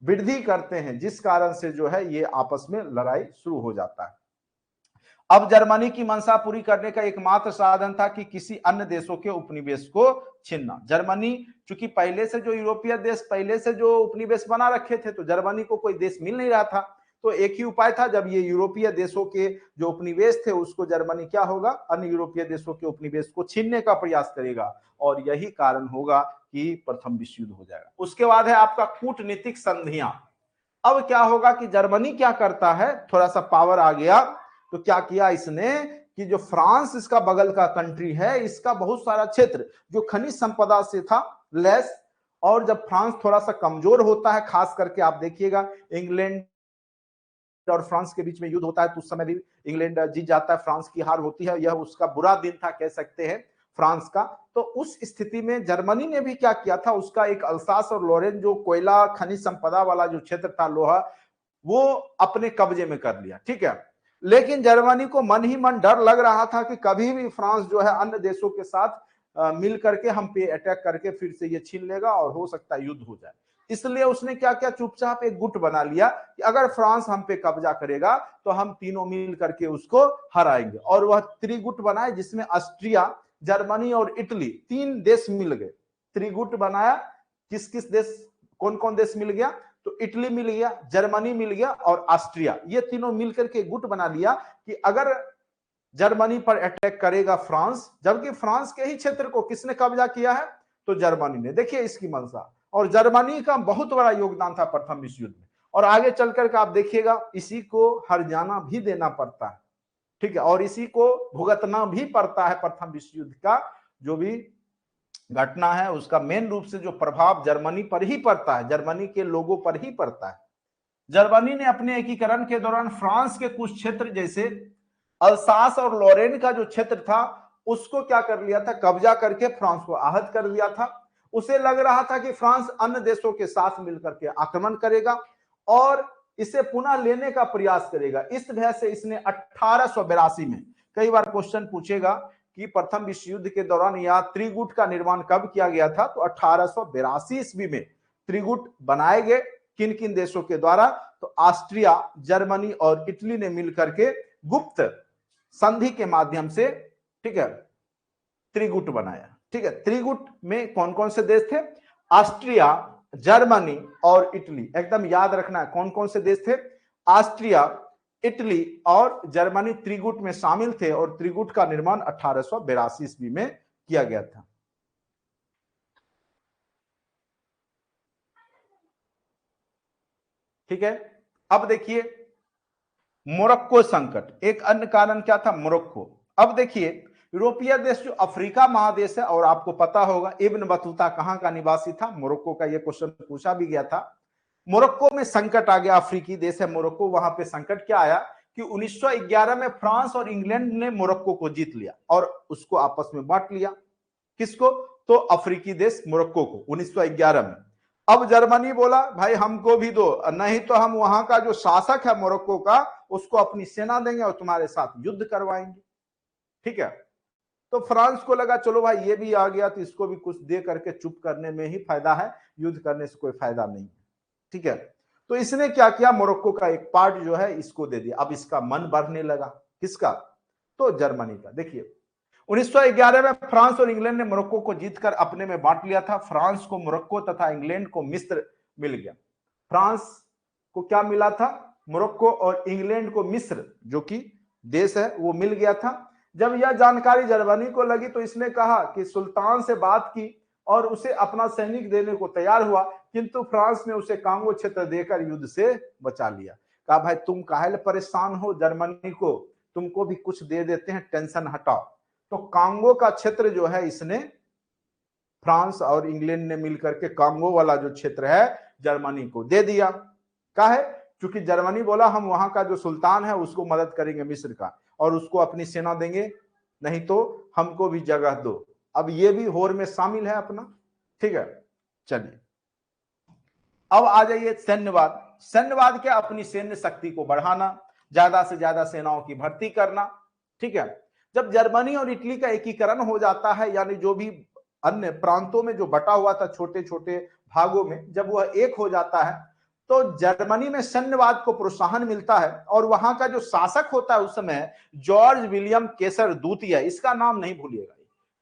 वृद्धि करते हैं, जिस कारण से जो है ये आपस में लड़ाई शुरू हो जाता है। अब जर्मनी की मंशा पूरी करने का एकमात्र साधन था कि किसी अन्य देशों के उपनिवेश को छीनना। जर्मनी चूंकि पहले से जो यूरोपीय देश पहले से जो उपनिवेश बना रखे थे, तो जर्मनी को कोई देश मिल नहीं रहा था, तो एक ही उपाय था, जब ये यूरोपीय देशों के जो उपनिवेश थे उसको जर्मनी क्या होगा, अन्य यूरोपीय देशों के उपनिवेश को छीनने का प्रयास करेगा, और यही कारण होगा कि प्रथम विश्व युद्ध हो जाएगा। उसके बाद है आपका कूटनीतिक संधियां। अब क्या होगा कि जर्मनी क्या करता है, थोड़ा सा पावर आ गया, तो क्या किया इसने कि जो फ्रांस इसका बगल का कंट्री है, इसका बहुत सारा क्षेत्र जो खनिज संपदा से था लेस, और जब फ्रांस थोड़ा सा कमजोर होता है, खास करके आप देखिएगा इंग्लैंड और फ्रांस के बीच में युद्ध होता है, तो उस समय भी इंग्लैंड जीत जाता है, फ्रांस की हार होती है, यह उसका बुरा दिन था कह सकते हैं फ्रांस का। तो उस स्थिति में जर्मनी ने भी क्या किया था, उसका एक अल्सास और लोरेन जो कोयला खनिज संपदा वाला जो क्षेत्र था, लोहा, वो अपने कब्जे में कर लिया, ठीक है। लेकिन जर्मनी को मन ही मन डर लग रहा था कि कभी भी फ्रांस जो है अन्य देशों के साथ मिल करके हम पे अटैक करके फिर से ये छीन लेगा और हो सकता है युद्ध हो जाए। इसलिए उसने क्या किया, चुपचाप एक गुट बना लिया कि अगर फ्रांस हम पे कब्जा करेगा तो हम तीनों मिल करके उसको हराएंगे, और वह त्रिगुट बनाए जिसमें ऑस्ट्रिया, जर्मनी और इटली तीन देश मिल गए। त्रिगुट बनाया, किस किस देश, कौन कौन देश मिल गया, तो इटली मिल गया, जर्मनी मिल गया और ऑस्ट्रिया, ये तीनों मिलकर के गुट बना लिया कि अगर जर्मनी पर अटैक करेगा फ्रांस, जबकि फ्रांस के ही क्षेत्र को किसने कब्जा किया है, तो जर्मनी ने। देखिए इसकी मंशा, और जर्मनी का बहुत बड़ा योगदान था प्रथम विश्व युद्ध में, और आगे चलकर के आप देखिएगा इसी को हर्जाना भी देना पड़ता है, ठीक है, और इसी को भुगतना भी पड़ता है। प्रथम विश्व युद्ध का जो भी घटना है उसका मेन रूप से जो प्रभाव जर्मनी पर ही पड़ता है, जर्मनी के लोगों पर ही पड़ता है। जर्मनी ने अपने एकीकरण के दौरान फ्रांस के कुछ क्षेत्र जैसे अल्सास और लोरेन का जो क्षेत्र था उसको क्या कर लिया था, कब्जा करके फ्रांस को आहत कर दिया था। उसे लग रहा था कि फ्रांस अन्य देशों के साथ मिलकर के आक्रमण करेगा और इसे पुनः लेने का प्रयास करेगा। इस वजह से इसने 1882 में, कई बार क्वेश्चन पूछेगा कि प्रथम विश्व युद्ध के दौरान या त्रिगुट का निर्माण कब किया गया था, तो 1882 ईस्वी में त्रिगुट बनाए गए। किन किन देशों के द्वारा, तो ऑस्ट्रिया, जर्मनी और इटली ने मिलकर के गुप्त संधि के माध्यम से, ठीक है, त्रिगुट बनाया, ठीक है। त्रिगुट में कौन कौन से देश थे, ऑस्ट्रिया, जर्मनी और इटली, एकदम याद रखना है कौन कौन से देश थे, ऑस्ट्रिया, इटली और जर्मनी त्रिगुट में शामिल थे, और त्रिगुट का निर्माण 1882 ईस्वी में किया गया था। ठीक है, अब देखिए मोरक्को संकट, एक अन्य कारण क्या था, मोरक्को। अब देखिए यूरोपीय देश जो अफ्रीका महादेश है, और आपको पता होगा इब्न बतूता कहां का निवासी था, मोरक्को का, यह क्वेश्चन पूछा भी गया था। मोरक्को में संकट आ गया, अफ्रीकी देश है मोरक्को, वहां पे संकट क्या आया कि 1911 में फ्रांस और इंग्लैंड ने मोरक्को को जीत लिया और उसको आपस में बांट लिया। किसको, तो अफ्रीकी देश मोरक्को को 1911 में। अब जर्मनी बोला भाई हमको भी दो, नहीं तो हम वहां का जो शासक है मोरक्को का उसको अपनी सेना देंगे और तुम्हारे साथ युद्ध करवाएंगे, ठीक है। तो फ्रांस को लगा चलो भाई ये भी आ गया तो इसको भी कुछ दे करके चुप करने में ही फायदा है, युद्ध करने से कोई फायदा नहीं, ठीक है। तो इसने क्या किया, मोरक्को का एक पार्ट जो है इसको दे दिया। अब इसका मन बढ़ने लगा, किसका, तो जर्मनी का। देखिए 1911 में फ्रांस और इंग्लैंड ने मोरक्को को जीतकर अपने में बांट लिया था। फ्रांस को मोरक्को तथा इंग्लैंड को मिस्र मिल गया। फ्रांस को क्या मिला था, मोरक्को, और इंग्लैंड को मिस्र जो कि देश है वो मिल गया था। जब यह जानकारी जर्मनी को लगी तो इसने कहा कि सुल्तान से बात की और उसे अपना सैनिक देने को तैयार हुआ, किंतु फ्रांस ने उसे कांगो क्षेत्र देकर युद्ध से बचा लिया। कहा भाई तुम काहे परेशान हो, जर्मनी को तुमको भी कुछ दे देते हैं, टेंशन हटाओ। तो कांगो का क्षेत्र जो है इसने फ्रांस और इंग्लैंड ने मिलकर के कांगो वाला जो क्षेत्र है जर्मनी को दे दिया। काहे, क्योंकि जर्मनी बोला हम वहां का जो सुल्तान है उसको मदद करेंगे मिस्र का, और उसको अपनी सेना देंगे, नहीं तो हमको भी जगह दो। अब ये भी होर में शामिल है अपना, ठीक है। चलिए अब आ जाइए सैन्यवाद। सैन्यवाद क्या, अपनी सैन्य शक्ति को बढ़ाना, ज्यादा से ज्यादा सेनाओं की भर्ती करना, ठीक है। जब जर्मनी और इटली का एकीकरण हो जाता है, यानी जो भी अन्य प्रांतों में जो बटा हुआ था छोटे छोटे भागों में, जब वह एक हो जाता है तो जर्मनी में सैन्यवाद को प्रोत्साहन मिलता है। और वहां का जो शासक होता है उस समय जॉर्ज विलियम केसर द्वितीय, इसका नाम नहीं भूलिएगा,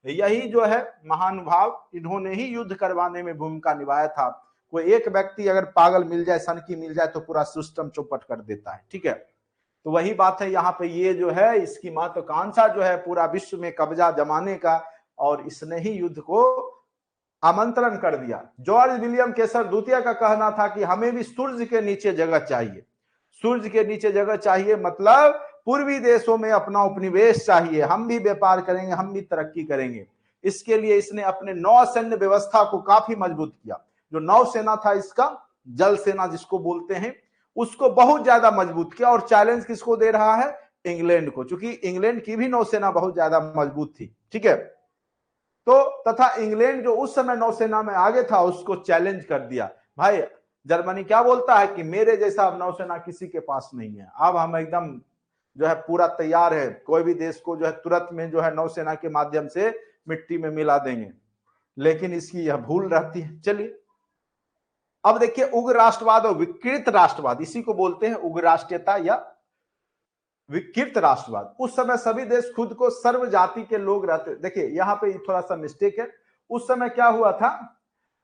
यही जो है महानुभाव, इन्होंने ही युद्ध करवाने में भूमिका निभाया था। कोई एक व्यक्ति अगर पागल मिल जाए, सनकी मिल जाए, तो पूरा सिस्टम चौपट कर देता है, ठीक है। तो वही बात है यहाँ पे, ये जो है इसकी महत्वाकांक्षा जो है पूरा विश्व में कब्जा जमाने का, और इसने ही युद्ध को आमंत्रण कर दिया। जॉर्ज विलियम केसर द्वितीय का कहना था कि हमें भी सूर्य के नीचे जगह चाहिए। सूर्य के नीचे जगह चाहिए मतलब पूर्वी देशों में अपना उपनिवेश चाहिए, हम भी व्यापार करेंगे, हम भी तरक्की करेंगे। इसके लिए इसने अपने नौसैन्य व्यवस्था को काफी मजबूत किया। जो नौसेना था इसका, जल सेना जिसको बोलते हैं, उसको बहुत ज्यादा मजबूत किया। और चैलेंज किसको दे रहा है, इंग्लैंड को, क्योंकि इंग्लैंड की भी नौसेना बहुत ज्यादा मजबूत थी, ठीक है। तो तथा इंग्लैंड जो उस समय नौसेना में आगे था उसको चैलेंज कर दिया। भाई जर्मनी क्या बोलता है कि मेरे जैसा अब नौसेना किसी के पास नहीं है, अब हम एकदम जो है पूरा तैयार है, कोई भी देश को जो है तुरंत में जो है नौसेना के माध्यम से मिट्टी में मिला देंगे। लेकिन इसकी यह भूल रहती है। चलिए अब देखिए उग्र राष्ट्रवाद और विकृत राष्ट्रवाद, इसी को बोलते हैं उग्र राष्ट्रीयता या विकृत राष्ट्रवाद। उस समय सभी देश खुद को सर्व जाति के लोग रहते, देखिए यहाँ पे थोड़ा सा मिस्टेक है। उस समय क्या हुआ था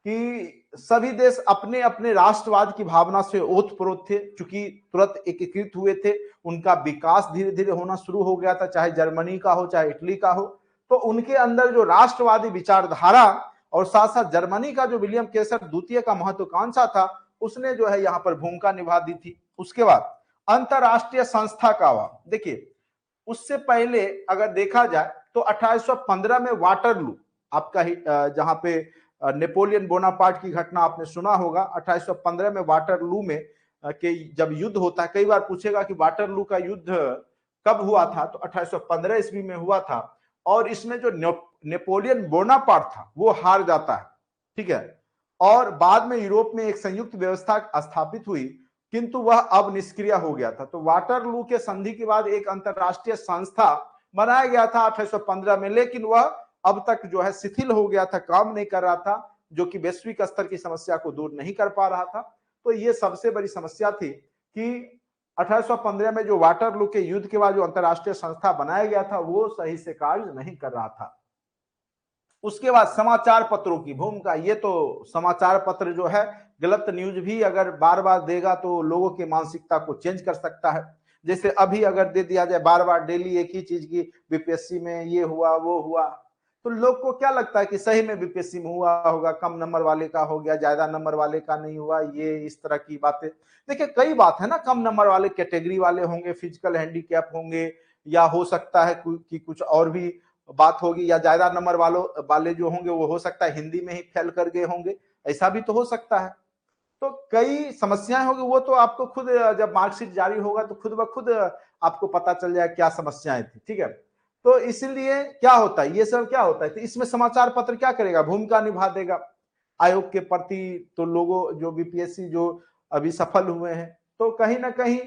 कि सभी देश अपने अपने राष्ट्रवाद की भावना से ओतप्रोत थे, चूंकि तुरंत एकीकृत हुए थे, उनका विकास धीरे धीरे होना शुरू हो गया था, चाहे जर्मनी का हो चाहे इटली का हो। तो उनके अंदर जो राष्ट्रवादी विचारधारा और साथ साथ जर्मनी का जो विलियम केसर द्वितीय का महत्वाकांक्षा था, उसने जो है यहाँ पर भूमिका निभा दी थी। उसके बाद अंतरराष्ट्रीय संस्था का अभाव, देखिए उससे पहले अगर देखा जाए तो 1815 में वाटरलू, आपका जहां पे नेपोलियन बोनापार्ट की घटना आपने सुना होगा, 1815 में वाटरलू में के जब युद्ध होता है, कई बार पूछेगा कि वाटरलू का युद्ध कब हुआ था, तो 1815 ईस्वी में हुआ था। और इसमें जो नेपोलियन बोनापार्ट था वो हार जाता है, ठीक है। और बाद में यूरोप में एक संयुक्त व्यवस्था स्थापित हुई, किंतु वह अब निष्क्रिय हो गया था। तो वाटरलू के संधि के बाद एक अंतरराष्ट्रीय संस्था बनाया गया था 1815 में, लेकिन वह अब तक जो है शिथिल हो गया था, काम नहीं कर रहा था, जो कि वैश्विक स्तर की समस्या को दूर नहीं कर पा रहा था। तो ये सबसे बड़ी समस्या थी कि 1815 में जो वाटरलू के युद्ध के बाद जो अंतरराष्ट्रीय संस्था बनाया गया था वो सही से कार्य नहीं कर रहा था। उसके बाद समाचार पत्रों की भूमिका, ये तो समाचार पत्र जो है गलत न्यूज भी अगर बार बार देगा तो लोगों की मानसिकता को चेंज कर सकता है। जैसे अभी अगर दे दिया जाए बार बार डेली एक ही चीज की, बीपीएससी में ये हुआ वो हुआ, तो लोग को क्या लगता है कि सही में बीपीएससी में हुआ होगा, कम नंबर वाले का हो गया, ज्यादा नंबर वाले का नहीं हुआ, ये इस तरह की बातें। देखिए कई बात है ना, कम नंबर वाले कैटेगरी वाले होंगे, फिजिकल हैंडीकैप होंगे, या हो सकता है कि कुछ और भी बात होगी, या ज्यादा नंबर वाले जो होंगे वो हो सकता है हिंदी में ही फेल कर गए होंगे, ऐसा भी तो हो सकता है। तो कई समस्याएं होगी, वो तो आपको खुद जब मार्कशीट जारी होगा तो खुद ब खुद आपको पता चल जाए क्या समस्याएं थी, ठीक है। तो इसीलिए क्या होता है, ये सब क्या होता है, तो इसमें समाचार पत्र क्या करेगा, भूमिका निभा देगा आयोग के प्रति। तो लोगों जो बीपीएससी जो अभी सफल हुए हैं, तो कहीं ना कहीं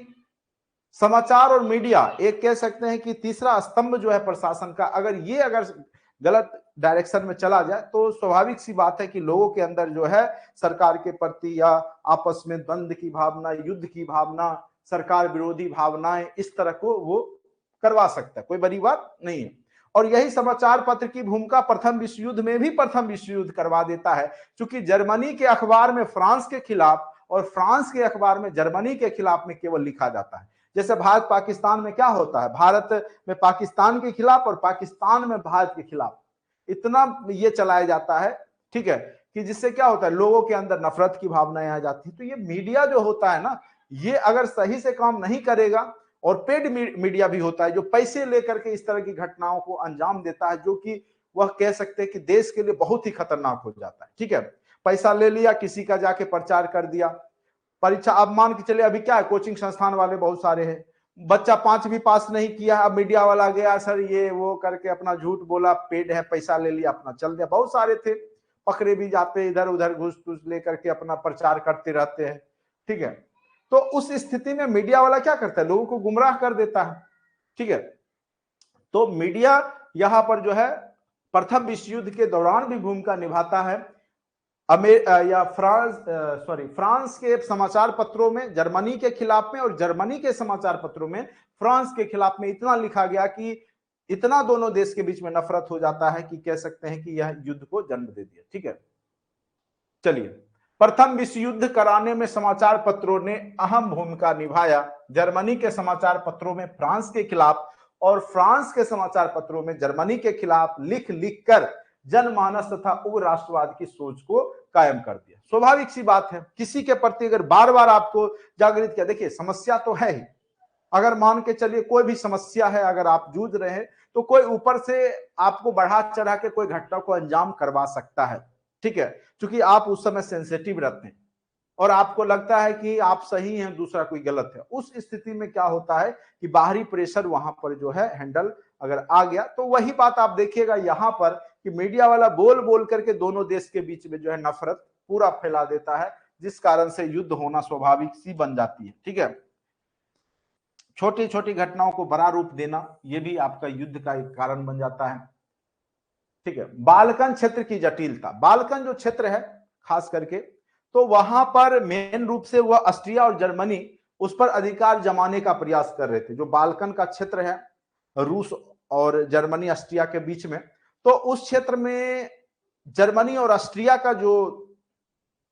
समाचार और मीडिया एक कह सकते हैं कि तीसरा स्तंभ जो है प्रशासन का, अगर गलत डायरेक्शन में चला जाए तो स्वाभाविक सी बात है कि लोगों के अंदर जो है सरकार के प्रति या आपस में द्वंद्व की भावना, युद्ध की भावना, सरकार विरोधी भावनाएं, इस तरह को वो करवा सकता है, कोई बड़ी बात नहीं है। और यही समाचार पत्र की भूमिका प्रथम विश्व युद्ध में भी प्रथम विश्व युद्ध करवा देता है, क्योंकि जर्मनी के अखबार में फ्रांस के खिलाफ और फ्रांस के अखबार में जर्मनी के खिलाफ में केवल लिखा जाता है। जैसे भारत पाकिस्तान में क्या होता है, भारत में पाकिस्तान के खिलाफ और पाकिस्तान में भारत के खिलाफ, इतना ये चलाया जाता है, ठीक है, कि जिससे क्या होता है लोगों के अंदर नफरत की भावनाएं आ जाती है। तो ये मीडिया जो होता है ना, ये अगर सही से काम नहीं करेगा, और पेड मीडिया भी होता है जो पैसे लेकर के इस तरह की घटनाओं को अंजाम देता है, जो कि वह कह सकते हैं कि देश के लिए बहुत ही खतरनाक हो जाता है, ठीक है। पैसा ले लिया, किसी का जाके प्रचार कर दिया, परीक्षा, अब मान के चले अभी क्या है, कोचिंग संस्थान वाले बहुत सारे हैं, बच्चा 5वीं पास नहीं किया, अब मीडिया वाला गया, सर ये वो करके अपना झूठ बोला, पेड है, पैसा ले लिया, अपना चल दिया। बहुत सारे थे पकड़े भी जाते हैं, इधर उधर घूस घूस लेकर के अपना प्रचार करते रहते हैं, ठीक है। तो उस स्थिति में मीडिया वाला क्या करता है, लोगों को गुमराह कर देता है, ठीक है। तो मीडिया यहां पर जो है प्रथम विश्व युद्ध के दौरान भी भूमिका निभाता है। फ्रांस के समाचार पत्रों में जर्मनी के खिलाफ में और जर्मनी के समाचार पत्रों में फ्रांस के खिलाफ में इतना लिखा गया कि इतना दोनों देश के बीच में नफरत हो जाता है कि कह सकते हैं कि यह युद्ध को जन्म दे दिया, ठीक है। चलिए, प्रथम विश्व युद्ध कराने में समाचार पत्रों ने अहम भूमिका निभाया। जर्मनी के समाचार पत्रों में फ्रांस के खिलाफ और फ्रांस के समाचार पत्रों में जर्मनी के खिलाफ लिख लिख कर जनमानस तथा उग्र राष्ट्रवाद की सोच को कायम कर दिया। स्वाभाविक सी बात है, किसी के प्रति अगर बार बार आपको जागृत किया, देखिए समस्या तो है ही, अगर मान के चलिए कोई भी समस्या है, अगर आप जूझ रहे हैं तो कोई ऊपर से आपको बढ़ा चढ़ा के कोई घटना को अंजाम करवा सकता है, ठीक है, क्योंकि आप उस समय सेंसिटिव रहते हैं और आपको लगता है कि आप सही हैं, दूसरा कोई गलत है। उस स्थिति में क्या होता है कि बाहरी प्रेशर वहां पर जो है हैंडल अगर आ गया, तो वही बात आप देखिएगा यहां पर कि मीडिया वाला बोल बोल करके दोनों देश के बीच में जो है नफरत पूरा फैला देता है, जिस कारण से युद्ध होना स्वाभाविक सी बन जाती है, ठीक है। छोटी छोटी घटनाओं को बड़ा रूप देना, यह भी आपका युद्ध का एक कारण बन जाता है, ठीक है। बाल्कन क्षेत्र की जटिलता, बाल्कन जो क्षेत्र है खास करके, तो वहां पर मेन रूप से वह ऑस्ट्रिया और जर्मनी उस पर अधिकार जमाने का प्रयास कर रहे थे। जो बाल्कन का क्षेत्र है रूस और जर्मनी ऑस्ट्रिया के बीच में, तो उस क्षेत्र में जर्मनी और ऑस्ट्रिया का जो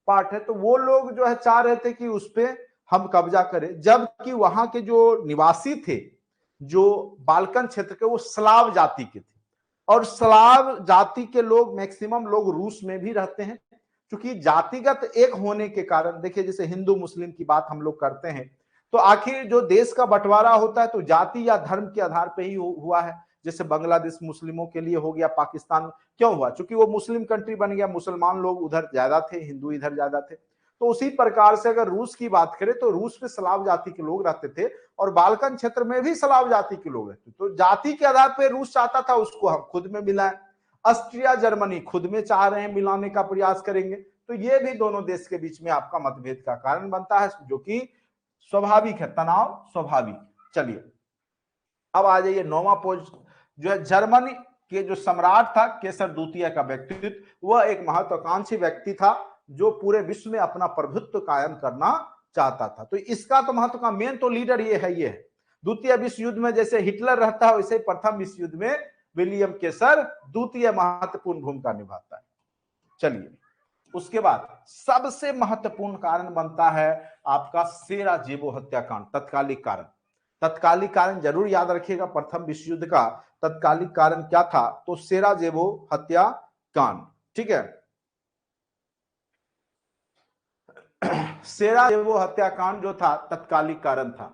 पार्ट है, तो वो लोग जो है चाह रहे थे कि उस पर हम कब्जा करें, जबकि वहां के जो निवासी थे जो बाल्कन क्षेत्र के, वो स्लाव जाति के थे और स्लाव जाति के लोग मैक्सिमम लोग रूस में भी रहते हैं। क्योंकि जातिगत एक होने के कारण, देखिए जैसे हिंदू मुस्लिम की बात हम लोग करते हैं, तो आखिर जो देश का बंटवारा होता है तो जाति या धर्म के आधार पर ही हुआ है। जैसे बांग्लादेश मुस्लिमों के लिए हो गया, पाकिस्तान क्यों हुआ, क्योंकि वो मुस्लिम कंट्री बन गया, मुसलमान लोग उधर ज्यादा थे, हिंदू इधर ज्यादा थे। तो उसी प्रकार से अगर रूस की बात करें तो रूस में स्लाव जाति के लोग रहते थे और बाल्कन क्षेत्र में भी स्लाव जाति के लोग रहते, तो जाति के आधार पर रूस चाहता था उसको हम खुद में मिलाएं। ऑस्ट्रिया जर्मनी खुद में चाह रहे हैं, मिलाने का प्रयास करेंगे, तो ये भी दोनों देश के बीच में आपका मतभेद का कारण बनता है, जो कि स्वाभाविक है, तनाव स्वाभाविक। चलिए अब आ जाइए, नौवां पोस्ट जो है जर्मनी के जो सम्राट था केसर द्वितीय का व्यक्तित्व, वह एक महत्वाकांक्षी व्यक्ति था जो पूरे विश्व में अपना प्रभुत्व कायम करना चाहता था। तो इसका तो महत्व का मेन तो लीडर ये है, ये है। द्वितीय विश्व युद्ध में जैसे हिटलर रहता है, वैसे प्रथम विश्व युद्ध में विलियम केसर द्वितीय महत्वपूर्ण भूमिका निभाता है। चलिए उसके बाद सबसे महत्वपूर्ण कारण बनता है आपका सेराजेवो हत्याकांड, तत्कालिक कारण। तत्कालिक कारण जरूर याद रखिएगा, प्रथम विश्व युद्ध का तत्कालिक कारण क्या था, तो सेराजेवो हत्याकांड, ठीक है। सेराजेवो हत्याकांड जो था तत्कालिक कारण था।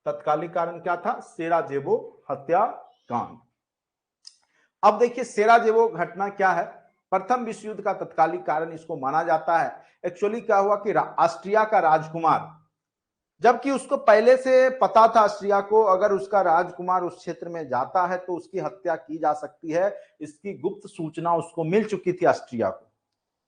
तत्कालिक कारण क्या था, सेराजेवो हत्याकांड। अब देखिए सेराजेवो घटना क्या है, प्रथम विश्व युद्ध का तत्कालिक कारण इसको माना जाता है। एक्चुअली क्या हुआ कि ऑस्ट्रिया का राजकुमार, जबकि उसको पहले से पता था ऑस्ट्रिया को, अगर उसका राजकुमार उस क्षेत्र में जाता है तो उसकी हत्या की जा सकती है, इसकी गुप्त सूचना उसको मिल चुकी थी ऑस्ट्रिया को।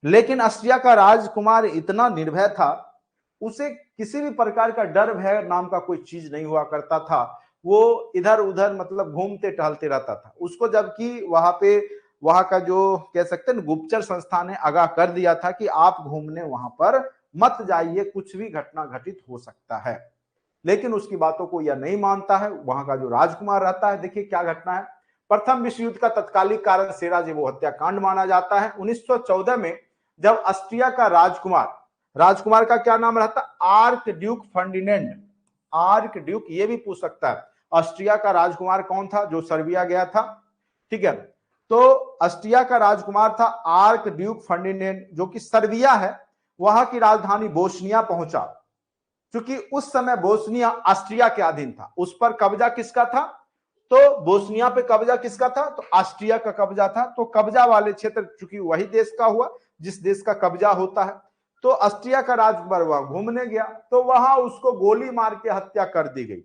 लेकिन ऑस्ट्रिया का राजकुमार इतना निर्भय था, उसे किसी भी प्रकार का डर भय नाम का कोई चीज नहीं हुआ करता था। वो इधर उधर मतलब घूमते टहलते रहता था। उसको जबकि वहां का जो कह सकते हैं गुप्तचर संस्था ने आगाह कर दिया था कि आप घूमने वहां पर मत जाइए, कुछ भी घटना घटित हो सकता है। लेकिन उसकी बातों को यह नहीं मानता है वहां का जो राजकुमार रहता है। देखिए क्या घटना है, प्रथम विश्व युद्ध का तत्कालिक कारण सेराजेवो हत्याकांड माना जाता है। 1914 में जब ऑस्ट्रिया का राजकुमार का क्या नाम रहता, arc Duke Ferdinand. Arc Duke, ये भी पूछ सकता है ऑस्ट्रिया का राजकुमार कौन था जो सर्बिया गया था, ठीक है। तो ऑस्ट्रिया का राजकुमार था आर्क ड्यूक फर्डिनेंड, जो कि सर्बिया है, वहां की राजधानी बोस्निया पहुंचा। क्योंकि उस समय बोस्निया ऑस्ट्रिया के अधीन था, उस पर कब्जा किसका था, तो बोस्निया पे कब्जा किसका था, तो ऑस्ट्रिया का कब्जा था। तो कब्जा वाले क्षेत्र चूंकि वही देश का हुआ जिस देश का कब्जा होता है, तो ऑस्ट्रिया का राजकुमार वहां घूमने गया, तो वहां उसको गोली मार के हत्या कर दी गई।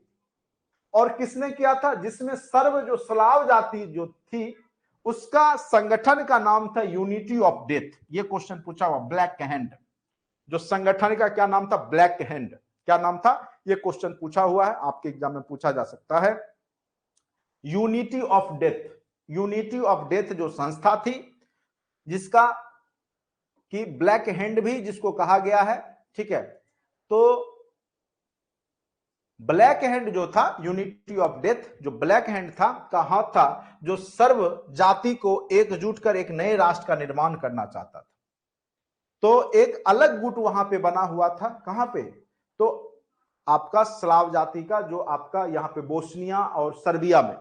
और किसने किया था, जिसमें सर्व जो स्लाव जाति जो थी उसका संगठन का नाम था यूनिटी ऑफ डेथ। ये क्वेश्चन पूछा हुआ, ब्लैक हैंड, जो संगठन का क्या नाम था, ब्लैक हैंड, क्या नाम था, ये क्वेश्चन पूछा हुआ है, आपके एग्जाम में पूछा जा सकता है। Unity of death, unity of death जो संस्था थी, जिसका कि ब्लैक हैंड भी जिसको कहा गया है, ठीक है। तो ब्लैक हैंड जो था, यूनिटी ऑफ डेथ, जो ब्लैक हैंड था का हाथ था, जो सर्व जाति को एकजुट कर एक नए राष्ट्र का निर्माण करना चाहता था। तो एक अलग गुट वहां पे बना हुआ था, कहां पे, तो आपका स्लाव जाति का, जो आपका यहाँ पे बोस्निया और सर्बिया में,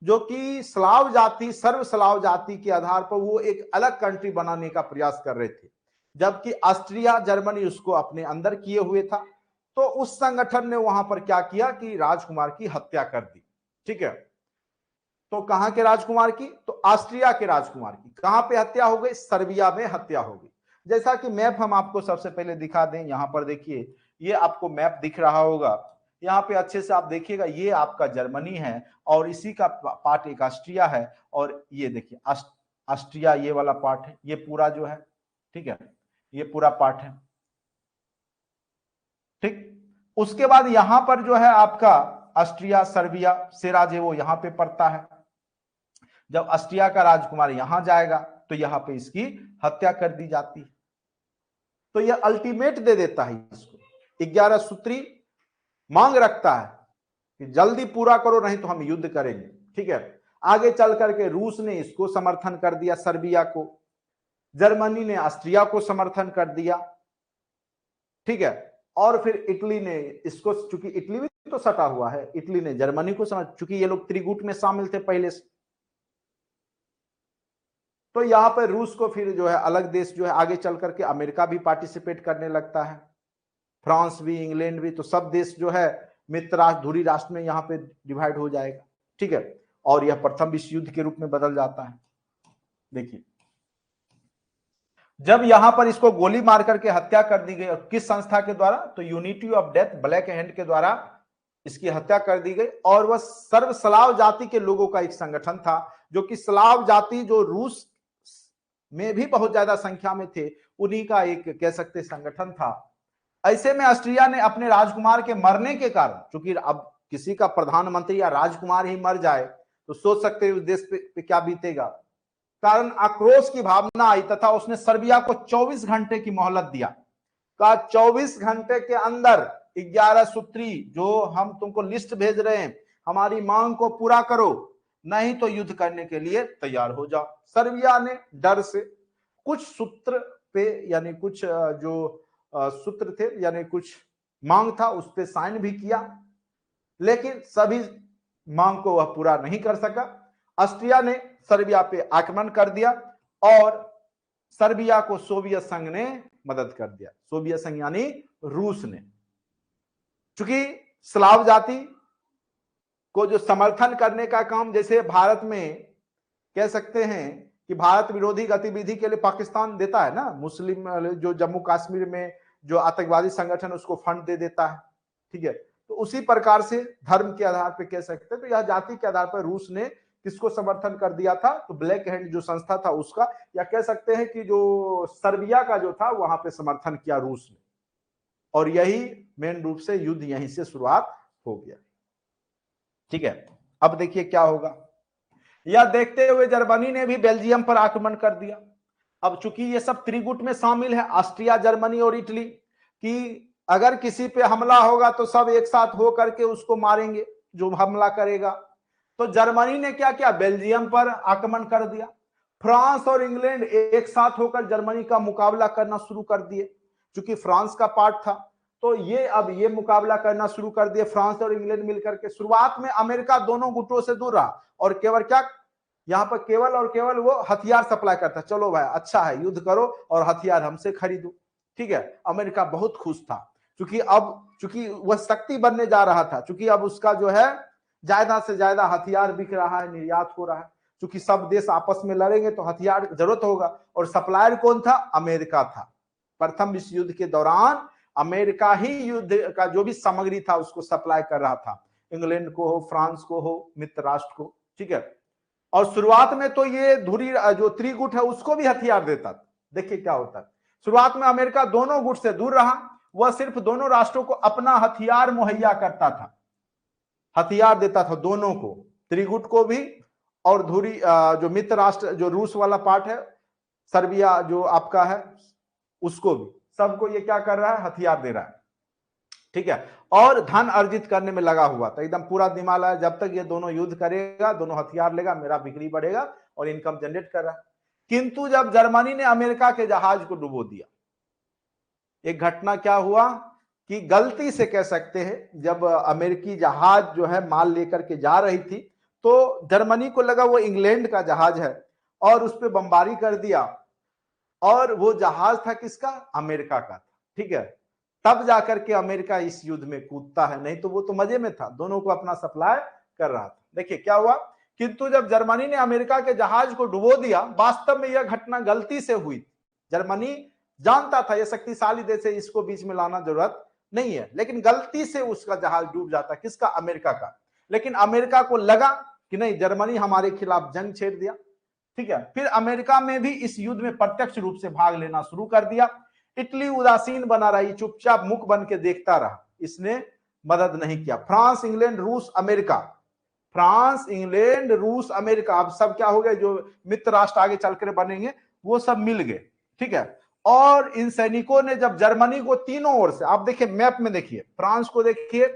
जो कि स्लाव जाति, सर्व स्लाव जाति के आधार पर वो एक अलग कंट्री बनाने का प्रयास कर रहे थे, जबकि ऑस्ट्रिया जर्मनी उसको अपने अंदर किए हुए था। तो उस संगठन ने वहां पर क्या किया कि राजकुमार की हत्या कर दी, ठीक है। तो कहां के राजकुमार की, तो ऑस्ट्रिया के राजकुमार की। कहां पे हत्या हो गई, सर्बिया में हत्या हो गई। जैसा कि मैप हम आपको सबसे पहले दिखा दें, यहां पर देखिए, ये आपको मैप दिख रहा होगा, यहाँ पे अच्छे से आप देखिएगा, ये आपका जर्मनी है और इसी का पार्ट एक ऑस्ट्रिया है, और ये देखिए ऑस्ट्रिया ये वाला पार्ट है, ये पूरा जो है, ठीक है, ये पूरा पार्ट है, ठीक। उसके बाद यहां पर जो है आपका ऑस्ट्रिया सर्बिया सेराजेवो यहां पे पड़ता है। जब ऑस्ट्रिया का राजकुमार यहां जाएगा तो यहां पे इसकी हत्या कर दी जाती है। तो यह अल्टीमेट दे देता है इसको, 11 सूत्री मांग रखता है कि जल्दी पूरा करो नहीं तो हम युद्ध करेंगे, ठीक है। आगे चल करके रूस ने इसको समर्थन कर दिया, सर्बिया को, जर्मनी ने ऑस्ट्रिया को समर्थन कर दिया, ठीक है। और फिर इटली ने इसको, चूंकि इटली भी तो सटा हुआ है, इटली ने जर्मनी को समझ, चूंकि ये लोग त्रिगुट में शामिल थे पहले से। तो यहां पर रूस को फिर जो है अलग देश जो है आगे चल करके अमेरिका भी पार्टिसिपेट करने लगता है, फ्रांस भी, इंग्लैंड भी, तो सब देश जो है मित्र राष्ट्र, धुरी राष्ट्र में यहाँ पे डिवाइड हो जाएगा, ठीक है। और यह प्रथम विश्व युद्ध के रूप में बदल जाता है। देखिए, जब यहां पर इसको गोली मार करके हत्या कर दी गई, और किस संस्था के द्वारा, तो unity of death black hand के द्वारा इसकी हत्या कर दी गई। और वह सर्व स्लाव जाति के लोगों का एक संगठन था, जो कि स्लाव जाति जो रूस में भी बहुत ज्यादा संख्या में थे, उन्हीं का एक कह सकते संगठन था। ऐसे में ऑस्ट्रिया ने अपने राजकुमार के मरने के कारण, क्योंकि अब किसी का प्रधानमंत्री या राजकुमार ही मर जाए तो सोच सकते हैं उस देश पे क्या बीतेगा, कारण आक्रोश की भावना आई, तथा उसने सर्बिया को 24 घंटे की मोहलत दिया। कहा 24 घंटे के अंदर 11 सूत्री जो हम तुमको लिस्ट भेज रहे हैं, हमारी मांग को पूरा करो, नहीं तो युद्ध करने के लिए तैयार हो जाओ। सर्बिया ने डर से कुछ सूत्र पे, यानी कुछ जो सूत्र थे, यानी कुछ मांग था, उस पर साइन भी किया, लेकिन सभी मांग को वह पूरा नहीं कर सका। ऑस्ट्रिया ने सर्बिया पे आक्रमण कर दिया और सर्बिया को सोवियत संघ ने मदद कर दिया, सोवियत संघ यानी रूस ने। चूंकि स्लाव जाति को जो समर्थन करने का काम, जैसे भारत में कह सकते हैं कि भारत विरोधी गतिविधि के लिए पाकिस्तान देता है ना, मुस्लिम जो जम्मू कश्मीर में जो आतंकवादी संगठन उसको फंड दे देता है, ठीक है। तो उसी प्रकार से धर्म के आधार पर कह सकते हैं, तो यह जाति के आधार पर रूस ने किसको समर्थन कर दिया था, तो ब्लैक हैंड जो संस्था था उसका, या कह सकते हैं कि जो सर्बिया का जो था वहां पे समर्थन किया रूस ने, और यही मेन रूप से युद्ध यहीं से शुरुआत हो गया, ठीक है। अब देखिए क्या होगा, यह देखते हुए जर्मनी ने भी बेल्जियम पर आक्रमण कर दिया। अब चूंकि ये सब त्रिगुट में शामिल है, ऑस्ट्रिया, जर्मनी और इटली, कि अगर किसी पे हमला होगा तो सब एक साथ हो करके उसको मारेंगे जो हमला करेगा। तो जर्मनी ने क्या किया, बेल्जियम पर आक्रमण कर दिया। फ्रांस और इंग्लैंड एक साथ होकर जर्मनी का मुकाबला करना शुरू कर दिए, क्योंकि फ्रांस का पार्ट था, तो ये अब ये मुकाबला करना शुरू कर दिए फ्रांस और इंग्लैंड मिलकर के। शुरुआत में अमेरिका दोनों गुटों से दूर रहा, और केवल क्या, यहाँ पर केवल और केवल वो हथियार सप्लाई करता, चलो भाई अच्छा है युद्ध करो और हथियार हमसे खरीदो, ठीक है। अमेरिका बहुत खुश था, चूंकि वह शक्ति बनने जा रहा था, चूंकि अब उसका जो है ज्यादा से ज्यादा हथियार बिक रहा है, निर्यात हो रहा है, क्योंकि सब देश आपस में लड़ेंगे तो हथियार जरूरत होगा, और सप्लायर कौन था, अमेरिका था। प्रथम विश्व युद्ध के दौरान अमेरिका ही युद्ध का जो भी सामग्री था उसको सप्लाई कर रहा था, इंग्लैंड को हो, फ्रांस को हो, मित्र राष्ट्र को, ठीक है। और शुरुआत में तो ये धुरी जो त्रिगुट है उसको भी हथियार देता था। देखिए क्या होता है, शुरुआत में अमेरिका दोनों गुट से दूर रहा, वह सिर्फ दोनों राष्ट्रों को अपना हथियार मुहैया करता था, हथियार देता था दोनों को, त्रिगुट को भी और धुरी जो मित्र राष्ट्र जो रूस वाला पार्ट है, सर्बिया जो आपका है उसको भी, सबको ये क्या कर रहा है, हथियार दे रहा है, ठीक है। और धन अर्जित करने में लगा हुआ था, एकदम पूरा दिमाग है, जब तक ये दोनों युद्ध करेगा, दोनों हथियार लेगा, मेरा बिक्री बढ़ेगा और इनकम जनरेट कर रहा है। किंतु जब जर्मनी ने अमेरिका के जहाज को डुबो दिया, एक घटना क्या हुआ कि गलती से कह सकते हैं, जब अमेरिकी जहाज जो है माल लेकर के जा रही थी, तो जर्मनी को लगा वो इंग्लैंड का जहाज है और उस पर बमबारी कर दिया, और वो जहाज था किसका, अमेरिका का था, ठीक है। तब जाकर के अमेरिका इस युद्ध में कूदता है, नहीं तो वो तो मजे में था, दोनों को अपना सप्लाई कर रहा था। देखिए क्या हुआ, किंतु जब जर्मनी ने अमेरिका के जहाज को डुबो दिया, वास्तव में यह घटना गलती से हुई। जर्मनी जानता था यह शक्तिशाली देश है, इसको बीच में लाना जरूरत नहीं है, लेकिन गलती से उसका जहाज डूब जाता, किसका, अमेरिका का। लेकिन अमेरिका को लगा कि नहीं, जर्मनी हमारे खिलाफ जंग छेड़ दिया, ठीक है। फिर अमेरिका में भी इस युद्ध में प्रत्यक्ष रूप से भाग लेना शुरू कर दिया। इटली उदासीन बना रही, चुपचाप मुख बन के देखता रहा, इसने मदद नहीं किया। फ्रांस, इंग्लैंड, रूस, अमेरिका, फ्रांस, इंग्लैंड, रूस, अमेरिका, अब सब क्या हो गए, जो मित्र राष्ट्र आगे चलकर बनेंगे वो सब मिल गए, ठीक है। और इन सैनिकों ने जब जर्मनी को तीनों ओर से, आप देखिए मैप में देखिए, फ्रांस को देखिए,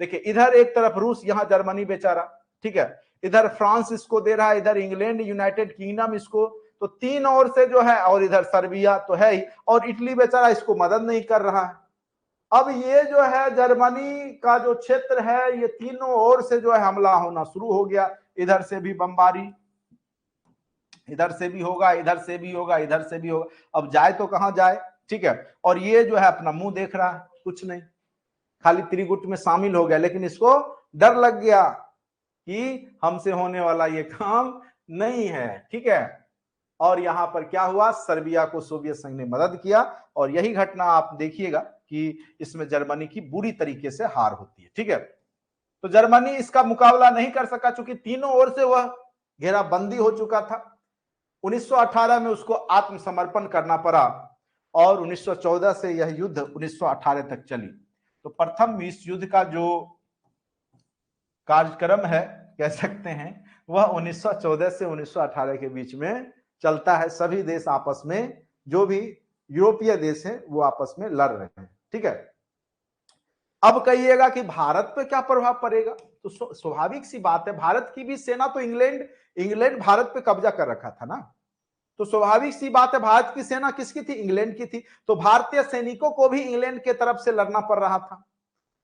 देखिए इधर एक तरफ रूस, यहां जर्मनी बेचारा, ठीक है, इधर फ्रांस इसको दे रहा है, इधर इंग्लैंड, यूनाइटेड किंगडम इसको, तो तीन ओर से जो है, और इधर सर्बिया तो है ही, और इटली बेचारा इसको मदद नहीं कर रहा है। अब ये जो है जर्मनी का जो क्षेत्र है, ये तीनों ओर से जो है हमला होना शुरू हो गया, इधर से भी बमबारी, इधर से भी होगा, इधर से भी होगा, इधर से भी होगा, अब जाए तो कहां जाए, ठीक है। और ये जो है अपना मुंह देख रहा है, कुछ नहीं, खाली त्रिगुट में शामिल हो गया, लेकिन इसको डर लग गया कि हमसे होने वाला ये काम नहीं है, ठीक है। और यहां पर क्या हुआ, सर्बिया को सोवियत संघ ने मदद किया, और यही घटना आप देखिएगा कि इसमें जर्मनी की बुरी तरीके से हार होती है, ठीक है। तो जर्मनी इसका मुकाबला नहीं कर सका, चूंकि तीनों ओर से वह घेराबंदी हो चुका था। 1918 में उसको आत्मसमर्पण करना पड़ा, और 1914 से यह युद्ध 1918 तक चली। तो प्रथम विश्व युद्ध का जो कार्यक्रम है, कह सकते हैं, वह 1914 से 1918 के बीच में चलता है। सभी देश आपस में, जो भी यूरोपीय देश हैं, वो आपस में लड़ रहे हैं, ठीक है। अब कहिएगा कि भारत पे क्या प्रभाव पड़ेगा, तो स्वाभाविक सी बात है, भारत की भी सेना तो इंग्लैंड भारत पे कब्जा कर रखा था ना, तो स्वाभाविक सी बात है, भारत की सेना किसकी थी, इंग्लैंड की थी, तो भारतीय सैनिकों को भी इंग्लैंड के तरफ से लड़ना पड़ रहा था।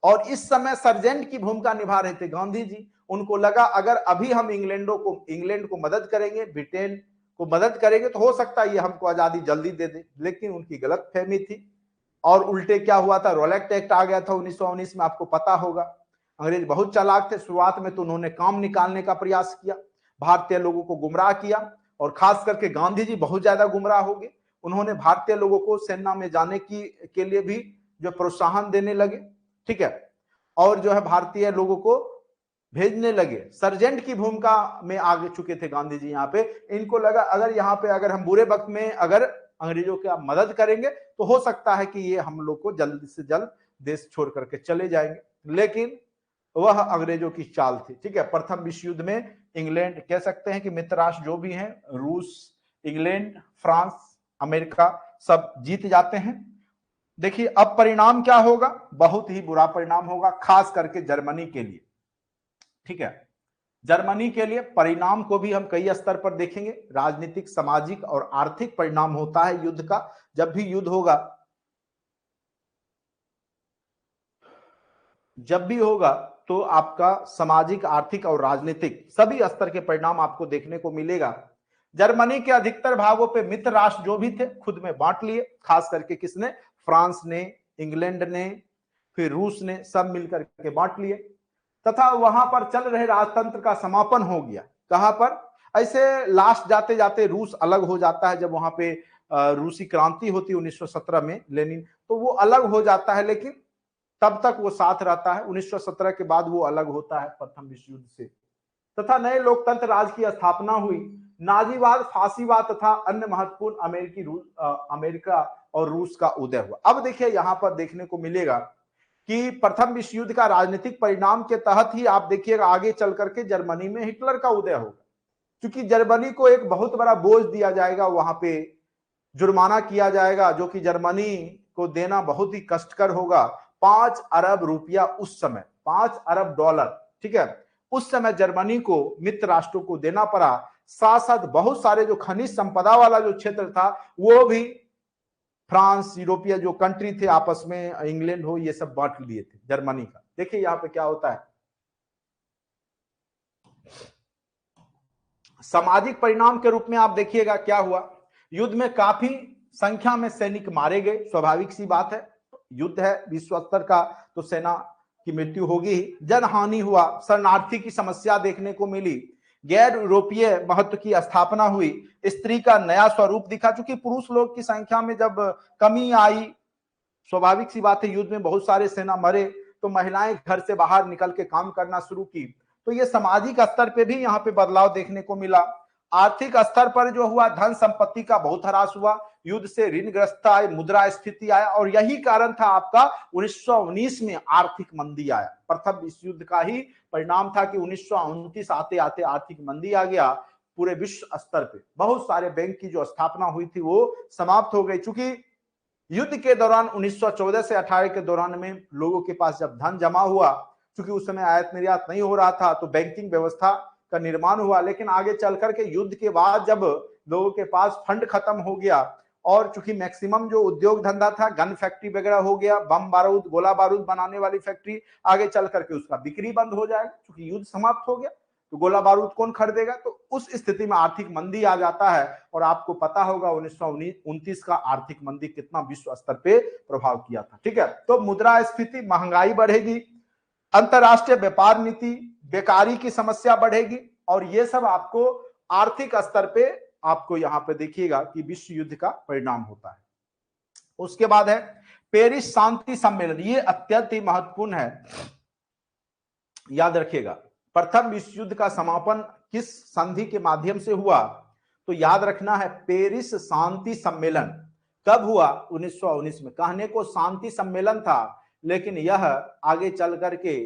और इस समय सर्जेंट की भूमिका निभा रहे थे गांधी जी। उनको लगा अगर अभी हम इंग्लैंड को मदद करेंगे, ब्रिटेन को मदद करेंगे, तो हो सकता है ये हमको आजादी जल्दी दे दे, लेकिन उनकी गलत फहमी थी। और उल्टे क्या हुआ था, रोलेक्ट एक्ट आ गया था 1919 में, आपको पता होगा। अंग्रेज बहुत चालाक थे, शुरुआत में तो उन्होंने काम निकालने का प्रयास किया, भारतीय लोगों को गुमराह किया, और खास करके गांधी जी बहुत ज्यादा गुमराह हो गए। उन्होंने भारतीय लोगों को सेना में जाने के लिए भी जो प्रोत्साहन देने लगे, ठीक है, और जो है भारतीय लोगों को भेजने लगे। सर्जेंट की भूमिका में आगे चुके थे गांधी जी यहाँ पे। इनको लगा अगर यहाँ पे अगर हम बुरे वक्त में अगर अंग्रेजों की मदद करेंगे, तो हो सकता है कि ये हम लोग को जल्द से जल्द देश छोड़ करके चले जाएंगे। लेकिन वह अंग्रेजों की चाल थी, ठीक है। प्रथम विश्व युद्ध में इंग्लैंड, कह सकते हैं कि मित्र राष्ट्र जो भी हैं, रूस, इंग्लैंड, फ्रांस, अमेरिका, सब जीत जाते हैं। देखिए अब परिणाम क्या होगा, बहुत ही बुरा परिणाम होगा, खास करके जर्मनी के लिए, ठीक है। जर्मनी के लिए परिणाम को भी हम कई स्तर पर देखेंगे, राजनीतिक, सामाजिक और आर्थिक परिणाम होता है युद्ध का। जब भी युद्ध होगा, जब भी होगा, तो आपका सामाजिक, आर्थिक और राजनीतिक सभी स्तर के परिणाम आपको देखने को मिलेगा। जर्मनी के अधिकतर भागों पे मित्र राष्ट्र जो भी थे खुद में बांट लिए, खास करके किसने, फ्रांस ने, इंग्लैंड ने, फिर रूस ने, सब मिलकर के बांट लिए, तथा वहां पर चल रहे राजतंत्र का समापन हो गया। कहां पर, ऐसे लास्ट जाते जाते रूस अलग हो जाता है, जब वहां पे रूसी क्रांति होती 1917 में, लेनिन, तो वो अलग हो जाता है, लेकिन तब तक वो साथ रहता है। 1917 के बाद वो अलग होता है प्रथम विश्व युद्ध से, तथा नए लोकतंत्र राज की स्थापना हुई। नाजीवाद, फांसीवाद तथा अन्य महत्वपूर्ण अमेरिका और रूस का उदय हुआ। अब देखिए यहां पर देखने को मिलेगा कि प्रथम विश्व युद्ध का राजनीतिक परिणाम के तहत ही आप देखिएगा आगे चल करके जर्मनी में हिटलर का उदय होगा, क्योंकि जर्मनी को एक बहुत बड़ा बोझ दिया जाएगा, वहां पे जुर्माना किया जाएगा जो कि जर्मनी को देना बहुत ही कष्टकर होगा। 5 अरब रुपया उस समय, 5 अरब डॉलर, ठीक है, उस समय जर्मनी को मित्र राष्ट्रों को देना पड़ा। साथ साथ बहुत सारे जो खनिज संपदा वाला जो क्षेत्र था वो भी फ्रांस, यूरोपीय जो कंट्री थे आपस में, इंग्लैंड हो, ये सब बांट लिए थे जर्मनी का। देखिए यहां पे क्या होता है, सामाजिक परिणाम के रूप में आप देखिएगा क्या हुआ। युद्ध में काफी संख्या में सैनिक मारे गए, स्वाभाविक सी बात है, युद्ध है विश्व स्तर का तो सेना की मृत्यु होगी ही। जनहानि हुआ, शरणार्थी की समस्या देखने को मिली, गैर यूरोपीय महत्व की स्थापना हुई, स्त्री का नया स्वरूप दिखा, चूंकि पुरुष लोग की संख्या में जब कमी आई, स्वाभाविक सी बात है युद्ध में बहुत सारे सेना मरे, तो महिलाएं घर से बाहर निकल के काम करना शुरू की, तो ये सामाजिक स्तर पे भी यहाँ पे बदलाव देखने को मिला। आर्थिक स्तर पर जो हुआ, धन संपत्ति का बहुत ह्रास हुआ, युद्ध से ऋणग्रस्तता आई, मुद्रा स्थिति आया, और यही कारण था आपका 1919 में आर्थिक मंदी आया। प्रथम विश्व युद्ध का ही परिणाम था कि 1929 आते आते आर्थिक मंदी आ गया पूरे विश्व स्तर पे। बहुत सारे बैंक की जो स्थापना हुई थी वो समाप्त हो गई, चूंकि युद्ध के दौरान 1914 से 18 के दौरान में लोगों के पास जब धन जमा हुआ, क्योंकि उस समय आयात निर्यात नहीं हो रहा था, तो बैंकिंग व्यवस्था का निर्माण हुआ। लेकिन आगे चल करके युद्ध के बाद जब लोगों के पास फंड खत्म हो गया, और चूंकि मैक्सिमम जो उद्योग धंधा था, गन फैक्ट्री वगैरह हो गया, बम बारूद, गोला बारूद बनाने वाली फैक्ट्री, आगे चल करके उसका बिक्री बंद हो जाएगा, क्योंकि युद्ध समाप्त हो गया, तो गोला बारूद कौन खरीदेगा। तो उस स्थिति में आर्थिक मंदी आ जाता है, और आपको पता होगा 1929 का आर्थिक मंदी कितना विश्व स्तर पे प्रभाव किया था, ठीक है। तो मुद्रास्फीति, महंगाई बढ़ेगी, अंतरराष्ट्रीय व्यापार नीति, बेकारी की समस्या बढ़ेगी, और ये सब आपको आर्थिक स्तर पे आपको यहां पे देखिएगा कि विश्व युद्ध का परिणाम होता है। उसके बाद है पेरिस शांति सम्मेलन, ये अत्यंत ही महत्वपूर्ण है, याद रखिएगा। प्रथम विश्व युद्ध का समापन किस संधि के माध्यम से हुआ, तो याद रखना है पेरिस शांति सम्मेलन। कब हुआ, 1919 में। कहने को शांति सम्मेलन था, लेकिन यह आगे चल करके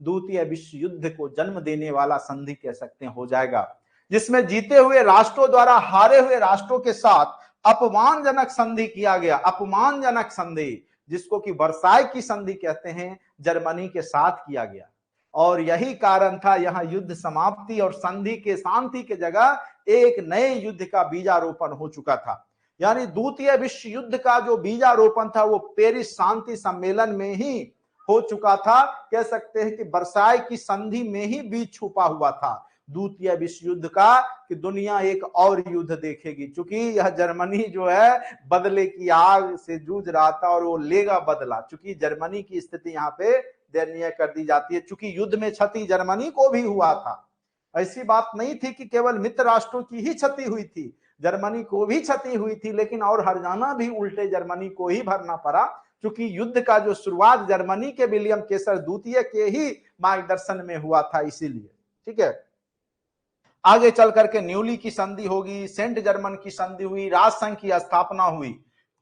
द्वितीय विश्व युद्ध को जन्म देने वाला संधि कह सकते हैं हो जाएगा, जिसमें जीते हुए राष्ट्रों द्वारा हारे हुए राष्ट्रों के साथ अपमानजनक संधि किया गया। अपमानजनक संधि, जिसको कि वर्साई की संधि कहते हैं, जर्मनी के साथ किया गया, और यही कारण था यहां युद्ध समाप्ति और संधि के शांति के जगह एक नए युद्ध का बीजारोपण हो चुका था। यानी द्वितीय विश्व युद्ध का जो बीजारोपण था वो पेरिस शांति सम्मेलन में ही हो चुका था। कह सकते हैं कि वर्साई की संधि में ही बीज छुपा हुआ था द्वितीय विश्व युद्ध का, कि दुनिया एक और युद्ध देखेगी, क्योंकि यह जर्मनी जो है बदले की आग से जूझ रहा था और वो लेगा बदला। चूंकि जर्मनी की स्थिति यहाँ पे दयनीय कर दी जाती है, चूंकि युद्ध में क्षति जर्मनी को भी हुआ था। ऐसी बात नहीं थी कि केवल मित्र राष्ट्रों की ही क्षति हुई थी, जर्मनी को भी क्षति हुई थी, लेकिन और हर्जाना भी उल्टे जर्मनी को ही भरना पड़ा, क्योंकि युद्ध का जो शुरुआत जर्मनी के विलियम केसर द्वितीय के ही मार्गदर्शन में हुआ था, इसीलिए, ठीक है। आगे चल करके न्यूली की संधि होगी, सेंट जर्मन की संधि हुई, राष्ट्रसंघ की स्थापना हुई।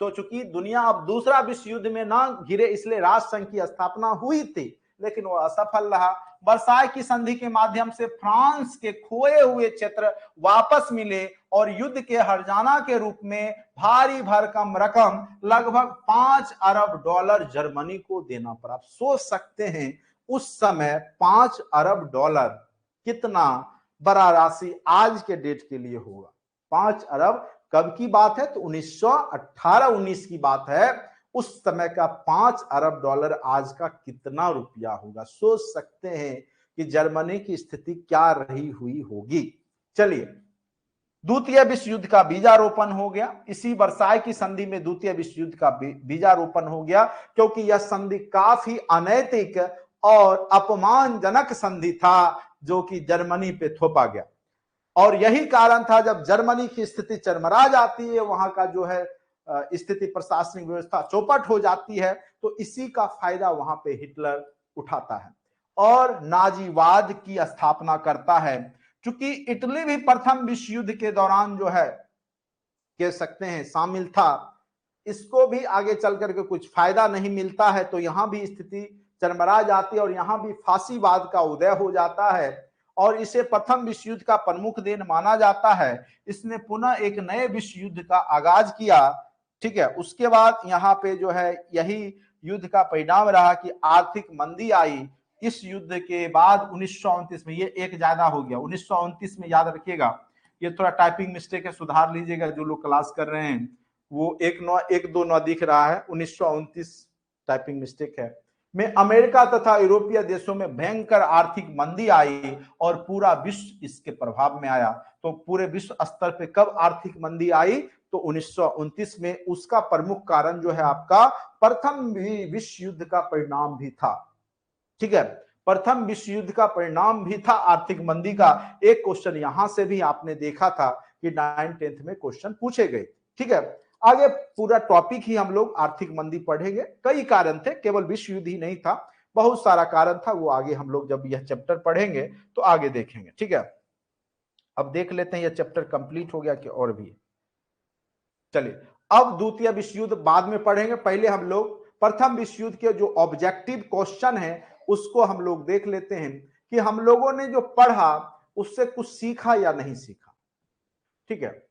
तो चूंकि दुनिया अब दूसरा विश्व युद्ध में ना घिरे, इसलिए राष्ट्रसंघ की स्थापना हुई थी, लेकिन वो असफल रहा। वर्साई की संधि के माध्यम से फ्रांस के खोए हुए क्षेत्र वापस मिले, और युद्ध के हर्जाना के रूप में भारी भरकम रकम लगभग 5 अरब डॉलर जर्मनी को देना पड़ा। आप सोच सकते हैं उस समय 5 अरब डॉलर कितना बड़ा राशि आज के डेट के लिए होगा। 5 अरब कब की बात है, तो 1918-19 की बात है। उस समय का 5 अरब डॉलर आज का कितना रुपया होगा। सोच सकते हैं कि जर्मनी की स्थिति क्या रही हुई होगी। चलिए, द्वितीय विश्व युद्ध का बीजारोपण हो गया। इसी वर्साई की संधि में द्वितीय विश्व युद्ध का बीजारोपण हो गया, क्योंकि यह संधि काफी अनैतिक और अपमानजनक संधि था जो कि जर्मनी पे थोपा गया। और यही कारण था जब जर्मनी की स्थिति चरमरा जाती है, वहां का जो है स्थिति, प्रशासनिक व्यवस्था चौपट हो जाती है, तो इसी का फायदा वहां पे हिटलर उठाता है। और नाजीवाद की स्थापना करता है। क्योंकि इटली भी प्रथम विश्व युद्ध के दौरान जो है कह सकते हैं शामिल था, इसको भी आगे चल करके कुछ फायदा नहीं मिलता है, तो यहां भी स्थिति चरमरा जाती है और यहां भी फांसीवाद का उदय हो जाता है और इसे प्रथम विश्व युद्ध का प्रमुख देन माना जाता है। इसने पुनः एक नए विश्व युद्ध का आगाज किया। ठीक है, उसके बाद यहाँ पे जो है यही युद्ध का परिणाम रहा कि आर्थिक मंदी आई। इस युद्ध के बाद 1929 में, ये एक ज्यादा हो गया, 1929 में याद रखिएगा, ये थोड़ा टाइपिंग मिस्टेक है, सुधार लीजिएगा जो लोग क्लास कर रहे हैं, वो 1-2 दिख रहा है, 1929 टाइपिंग मिस्टेक है, में अमेरिका तथा यूरोपीय देशों में भयंकर आर्थिक मंदी आई और पूरा विश्व इसके प्रभाव में आया। तो पूरे विश्व स्तर पे कब आर्थिक मंदी आई? तो 1929 में। उसका प्रमुख कारण जो है आपका प्रथम विश्व युद्ध का परिणाम भी था। ठीक है, प्रथम विश्व युद्ध का परिणाम भी था आर्थिक मंदी का। एक क्वेश्चन यहां से भी आपने देखा था कि 9th-10th में क्वेश्चन पूछे गए। ठीक है, आगे पूरा टॉपिक ही हम लोग आर्थिक मंदी पढ़ेंगे। कई कारण थे, केवल विश्व युद्ध ही नहीं था, बहुत सारा कारण था, वो आगे हम लोग जब यह चैप्टर पढ़ेंगे तो आगे देखेंगे। ठीक है, अब देख लेते हैं यह चैप्टर कंप्लीट हो गया कि और भी। चलिए, अब द्वितीय विश्व युद्ध बाद में पढ़ेंगे, पहले हम लोग प्रथम विश्व युद्ध के जो ऑब्जेक्टिव क्वेश्चन है उसको हम लोग देख लेते हैं कि हम लोगों ने जो पढ़ा उससे कुछ सीखा या नहीं सीखा। ठीक है,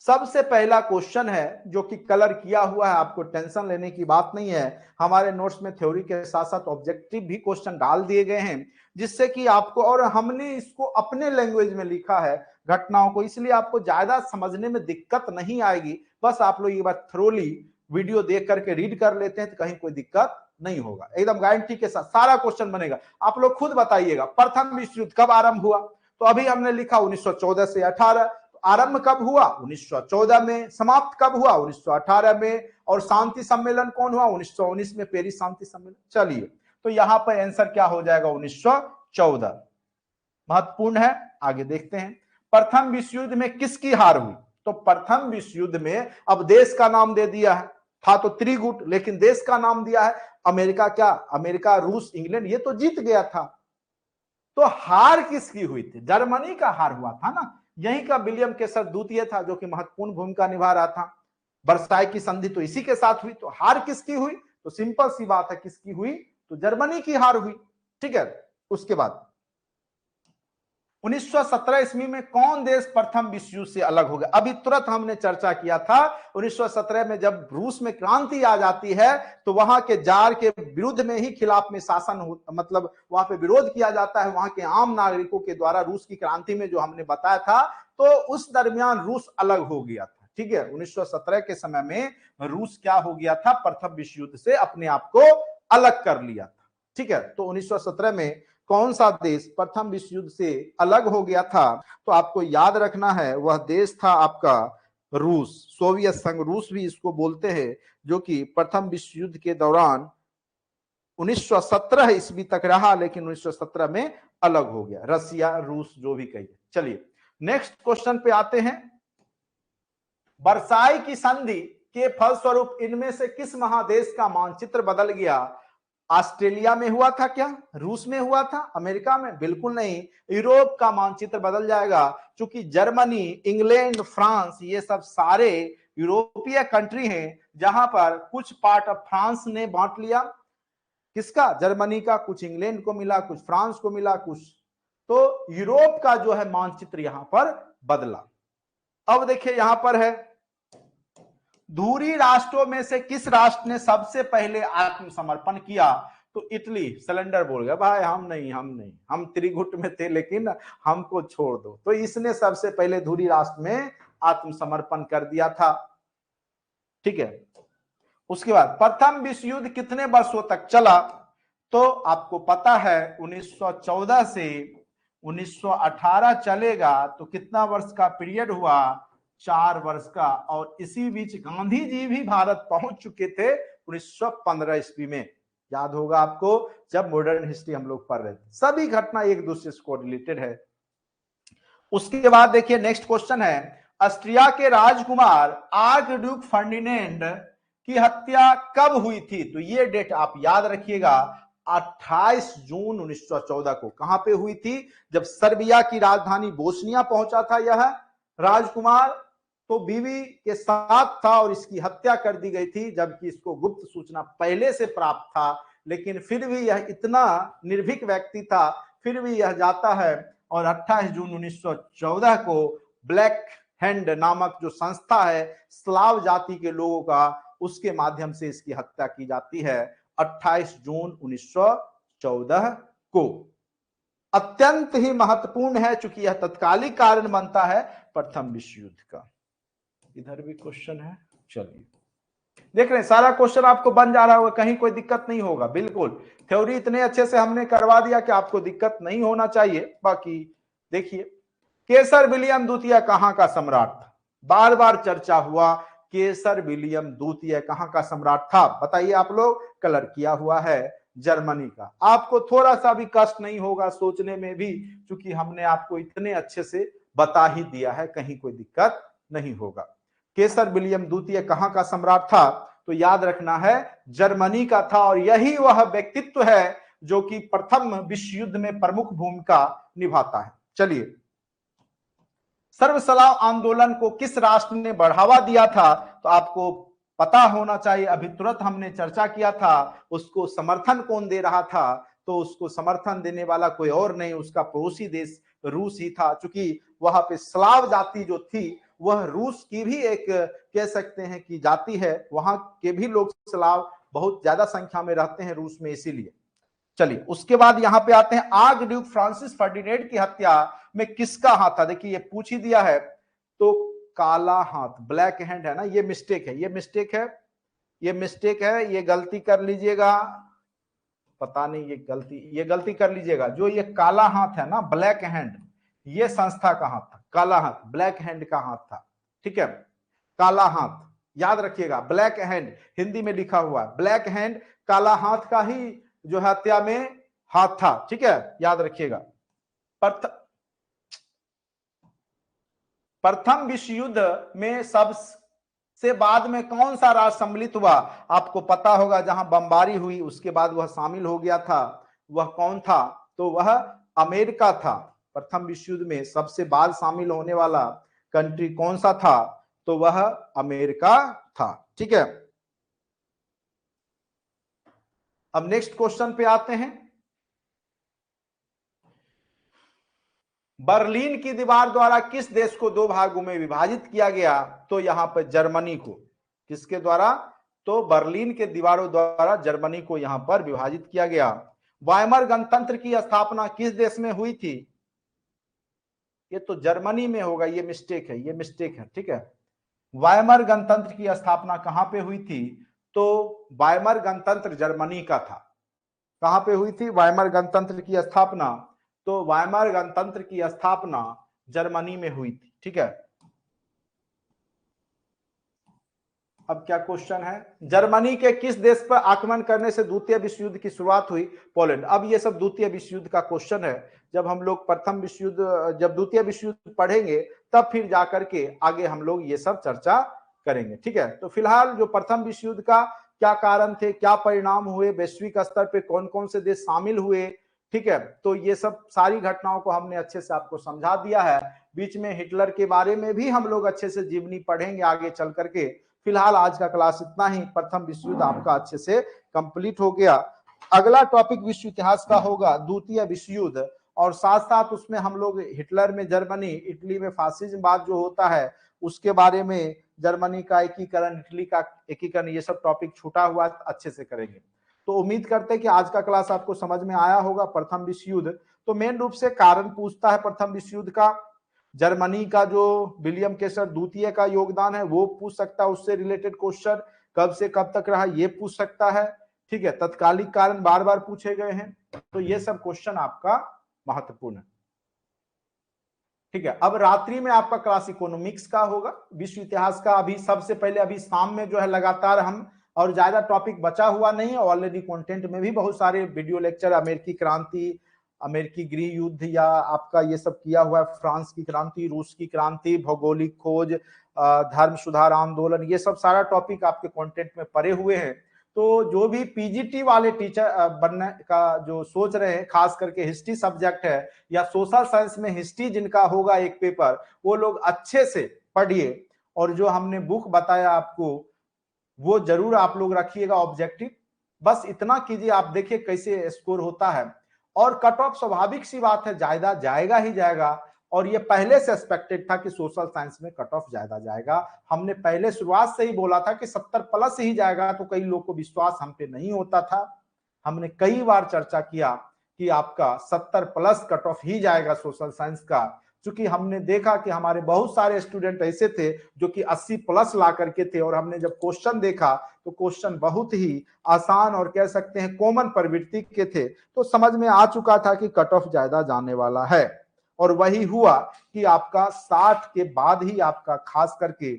सबसे पहला क्वेश्चन है जो कि कलर किया हुआ है, आपको टेंशन लेने की बात नहीं है, हमारे नोट्स में थ्योरी के साथ साथ ऑब्जेक्टिव भी क्वेश्चन डाल दिए गए हैं, जिससे कि आपको, और हमने इसको अपने लैंग्वेज में लिखा है घटनाओं को, इसलिए आपको ज्यादा समझने में दिक्कत नहीं आएगी। बस आप लोग एक बार थ्रोली वीडियो देख करके रीड कर लेते हैं तो कहीं कोई दिक्कत नहीं होगा, एकदम गारंटी के साथ सारा क्वेश्चन बनेगा। आप लोग खुद बताइएगा प्रथम विश्व युद्ध कब आरंभ हुआ? तो अभी हमने लिखा 1914 से 18। आरंभ कब हुआ? 1914 में। समाप्त कब हुआ? 1918 में। और शांति सम्मेलन कौन हुआ? 1919 में, पेरिस शांति सम्मेलन। चलिए, तो यहां पर आंसर क्या हो जाएगा? 1914। महत्वपूर्ण है, आगे देखते हैं। प्रथम विश्व युद्ध में किसकी हार हुई? तो प्रथम विश्व युद्ध में अब देश का नाम दे दिया है, था तो त्रिगुट, लेकिन देश का नाम दिया है अमेरिका। क्या अमेरिका, रूस, इंग्लैंड, ये तो जीत गया था। तो हार किसकी हुई थी? जर्मनी का हार हुआ था ना। यहीं का विलियम केसर द्वितीय था जो कि महत्वपूर्ण भूमिका निभा रहा था। वर्साई की संधि तो इसी के साथ हुई। तो हार किसकी हुई? तो सिंपल सी बात है, किसकी हुई? तो जर्मनी की हार हुई। ठीक है, उसके बाद 1917 ईस्वी में कौन देश प्रथम विश्व युद्ध से अलग हो गया? अभी तुरंत हमने चर्चा किया था, 1917 में जब रूस में क्रांति आ जाती है तो वहां के जार के विरुद्ध में ही खिलाफ में शासन मतलब वहां पे विरोध किया जाता है वहां के आम नागरिकों के द्वारा। रूस की क्रांति में जो हमने बताया था, तो उस दरमियान रूस अलग हो गया था। ठीक है, 1917 के समय में रूस क्या हो गया था? प्रथम विश्व युद्ध से अपने आप को अलग कर लिया था। ठीक है, तो 1917 में कौन सा देश प्रथम विश्व युद्ध से अलग हो गया था? तो आपको याद रखना है, वह देश था आपका रूस, सोवियत संघ, रूस भी इसको बोलते हैं, जो कि प्रथम विश्व युद्ध के दौरान 1917 ईस्वी तक रहा, लेकिन 1917 में अलग हो गया। रसिया, रूस, जो भी कहिए। चलिए, नेक्स्ट क्वेश्चन पे आते हैं। वर्साई की संधि के फलस्वरूप इनमें से किस महादेश का मानचित्र बदल गया? ऑस्ट्रेलिया में हुआ था क्या? रूस में हुआ था? अमेरिका में? बिल्कुल नहीं, यूरोप का मानचित्र बदल जाएगा, क्योंकि जर्मनी, इंग्लैंड, फ्रांस, ये सब सारे यूरोपीय कंट्री हैं, जहां पर कुछ पार्ट ऑफ फ्रांस ने बांट लिया, किसका? जर्मनी का, कुछ इंग्लैंड को मिला, कुछ फ्रांस को मिला, कुछ, तो यूरोप का जो है मानचित्र यहां पर बदला। अब देखिए यहां पर है, धुरी राष्ट्रों में से किस राष्ट्र ने सबसे पहले आत्मसमर्पण किया? तो इटली। सिलेंडर बोल गया, भाई हम नहीं, हम त्रिगुट में थे, लेकिन हमको छोड़ दो। तो इसने सबसे पहले धुरी राष्ट्र में आत्मसमर्पण कर दिया था। ठीक है, उसके बाद प्रथम विश्व युद्ध कितने वर्षों तक चला? तो आपको पता है 1914 से 1918 चलेगा, तो कितना वर्ष का पीरियड हुआ? 4 वर्ष का। और इसी बीच गांधी जी भी भारत पहुंच चुके थे 1915 ईस्वी में। याद होगा आपको, जब मॉडर्न हिस्ट्री हम लोग पढ़ रहे थे। सभी घटना एक दूसरे से कोरिलेटेड है। उसके बाद देखिए नेक्स्ट क्वेश्चन है, ऑस्ट्रिया के राजकुमार आर्कड्यूक फर्डिनेंड की हत्या कब हुई थी? तो ये डेट आप याद रखिएगा, 28 जून 1914 को। कहां पे हुई थी? जब सर्बिया की राजधानी बोस्निया पहुंचा था यह राजकुमार, तो बीवी के साथ था और इसकी हत्या कर दी गई थी, जबकि इसको गुप्त सूचना पहले से प्राप्त था। लेकिन फिर भी यह इतना निर्भीक व्यक्ति था, फिर भी यह जाता है और 28 जून 1914 को ब्लैक हैंड नामक जो संस्था है स्लाव जाति के लोगों का, उसके माध्यम से इसकी हत्या की जाती है 28 जून 1914 को। अत्यंत ही महत्वपूर्ण है, चूंकि यह तत्कालिक कारण बनता है प्रथम विश्व युद्ध का। इधर भी क्वेश्चन है, चलिए देख रहे हैं, सारा क्वेश्चन आपको बन जा रहा होगा, कहीं कोई दिक्कत नहीं होगा। बिल्कुल थ्योरी इतने अच्छे से हमने करवा दिया कि आपको दिक्कत नहीं होना चाहिए। बाकी देखिए, केसर विलियम द्वितीय कहां का सम्राट था? बार बार चर्चा हुआ, केसर विलियम द्वितीय कहां का सम्राट था? बताइए आप लोग, कलर किया हुआ है जर्मनी का। आपको थोड़ा सा भी कष्ट नहीं होगा सोचने में भी, क्योंकि हमने आपको इतने अच्छे से बता ही दिया है, कहीं कोई दिक्कत नहीं होगा। केसर विलियम द्वितीय कहां का सम्राट था? तो याद रखना है जर्मनी का था, और यही वह व्यक्तित्व है जो कि प्रथम विश्व युद्ध में प्रमुख भूमिका निभाता है। चलिए, सर्वसलाव आंदोलन को किस राष्ट्र ने बढ़ावा दिया था? तो आपको पता होना चाहिए, अभी तुरंत हमने चर्चा किया था। उसको समर्थन कौन दे रहा था? तो उसको समर्थन देने वाला कोई और नहीं, उसका पड़ोसी देश रूस ही था। चूंकि वहां पे स्लाव जाति जो थी वह रूस की भी एक कह सकते हैं कि जाति है, वहां के भी लोग स्लाव बहुत ज्यादा संख्या में रहते हैं रूस में, इसीलिए। चलिए, उसके बाद यहां पे आते हैं, आर्क ड्यूक फ्रांसिस फर्डिनेंड की हत्या में किसका हाथ था? देखिए, ये पूछ ही दिया है, तो काला हाथ, ब्लैक हैंड है ना, ये मिस्टेक है, ये मिस्टेक है, ये मिस्टेक है, ये गलती कर लीजिएगा। पता नहीं, ये गलती कर लीजिएगा। जो ये काला हाथ है ना, ब्लैक हैंड, ये संस्था का हाथ था। काला हाथ ब्लैक हैंड का हाथ था, ठीक है। काला हाथ याद रखिएगा, ब्लैक हैंड हिंदी में लिखा हुआ है, ब्लैक हैंड काला हाथ का ही जो हत्या में हाथ था, ठीक है, याद रखिएगा। प्रथम विश्व युद्ध में सबसे बाद में कौन सा राष्ट्र सम्मिलित हुआ? आपको पता होगा, जहां बमबारी हुई उसके बाद वह शामिल हो गया था, वह कौन था? तो वह अमेरिका था। प्रथम विश्व युद्ध में सबसे बाद शामिल होने वाला कंट्री कौन सा था? तो वह अमेरिका था, ठीक है। अब नेक्स्ट क्वेश्चन पे आते हैं। बर्लिन की दीवार द्वारा किस देश को दो भागों में विभाजित किया गया? तो यहां पर जर्मनी को। किसके द्वारा? तो बर्लिन के दीवारों द्वारा जर्मनी को यहां पर विभाजित किया गया। वाइमर गणतंत्र की स्थापना किस देश में हुई थी? ये तो जर्मनी में होगा, ये मिस्टेक है, ये मिस्टेक है, ठीक है। वाइमर गणतंत्र की स्थापना कहां पे हुई थी? तो वाइमर गणतंत्र जर्मनी का था। कहां पे हुई थी वाइमर गणतंत्र की स्थापना? तो वाइमर गणतंत्र की स्थापना जर्मनी में हुई थी, ठीक है। अब क्या क्वेश्चन है? जर्मनी के किस देश पर आक्रमण करने से द्वितीय विश्व युद्ध की शुरुआत हुई? पोलैंड। अब ये सब द्वितीय विश्व युद्ध का क्वेश्चन है। जब हम लोग प्रथम विश्व युद्ध, जब द्वितीय विश्व युद्ध पढ़ेंगे तब फिर जाकर के आगे हम लोग ये सब चर्चा करेंगे, ठीक है। तो फिलहाल जो प्रथम विश्व युद्ध का क्या कारण थे, क्या परिणाम हुए, वैश्विक स्तर पे कौन कौन से देश शामिल हुए, ठीक है, तो ये सब सारी घटनाओं को हमने अच्छे से आपको समझा दिया है। बीच में हिटलर के बारे में भी हम लोग अच्छे से जीवनी पढ़ेंगे आगे चल करके। फिलहाल आज का क्लास इतना ही। प्रथम विश्व युद्ध आपका अच्छे से कंप्लीट हो गया। अगला टॉपिक विश्व इतिहास का होगा द्वितीय विश्व युद्ध, और साथ साथ उसमें हम लोग हिटलर में जर्मनी, इटली में फासिज्मवाद जो होता है उसके बारे में, जर्मनी का एकीकरण, इटली का एकीकरण, ये सब टॉपिक छूटा हुआ अच्छे से करेंगे। तो उम्मीद करते हैं कि आज का क्लास आपको समझ में आया होगा। प्रथम विश्व युद्ध तो मेन रूप से कारण पूछता है प्रथम विश्व युद्ध का, जर्मनी का जो विलियम केसर द्वितीय का योगदान है वो पूछ सकता है, उससे रिलेटेड क्वेश्चन कब से कब तक रहा ये पूछ सकता है, ठीक है। तत्कालिक कारण बार बार पूछे गए हैं, तो ये सब क्वेश्चन आपका महत्वपूर्ण है, ठीक है। अब रात्रि में आपका क्लास इकोनॉमिक्स का होगा, विश्व इतिहास का। अभी सबसे पहले अभी शाम में जो है लगातार हम, और ज्यादा टॉपिक बचा हुआ नहीं है, ऑलरेडी कंटेंट में भी बहुत सारे वीडियो लेक्चर, अमेरिकी क्रांति, अमेरिकी गृह युद्ध या आपका ये सब किया हुआ है, फ्रांस की क्रांति, रूस की क्रांति, भौगोलिक खोज, धर्म सुधार आंदोलन, ये सब सारा टॉपिक आपके कंटेंट में पड़े हुए हैं। तो जो भी पीजीटी वाले टीचर बनने का जो सोच रहे हैं, खास करके हिस्ट्री सब्जेक्ट है या सोशल साइंस में हिस्ट्री जिनका होगा एक पेपर, वो लोग अच्छे से पढ़िए और जो हमने बुक बताया आपको वो जरूर आप लोग रखिएगा ऑब्जेक्टिव। बस इतना कीजिए, आप देखिए कैसे स्कोर होता है। और कट ऑफ स्वाभाविक सी बात है ज्यादा जाएगा ही जाएगा, और ये पहले से एक्सपेक्टेड था कि सोशल साइंस में कट ऑफ ज्यादा जाएगा। हमने पहले शुरुआत से ही बोला था कि 70 प्लस ही जाएगा, तो कई लोग को विश्वास हम पे नहीं होता था। हमने कई बार चर्चा किया कि आपका 70 प्लस कट ऑफ ही जाएगा सोशल साइंस का, क्योंकि हमने देखा कि हमारे बहुत सारे स्टूडेंट ऐसे थे जो कि 80 प्लस ला करके थे, और हमने जब क्वेश्चन देखा तो क्वेश्चन बहुत ही आसान और कह सकते हैं कॉमन प्रवृत्ति के थे, तो समझ में आ चुका था कि कट ऑफ ज्यादा जाने वाला है। और वही हुआ कि आपका 60 के बाद ही आपका खास करके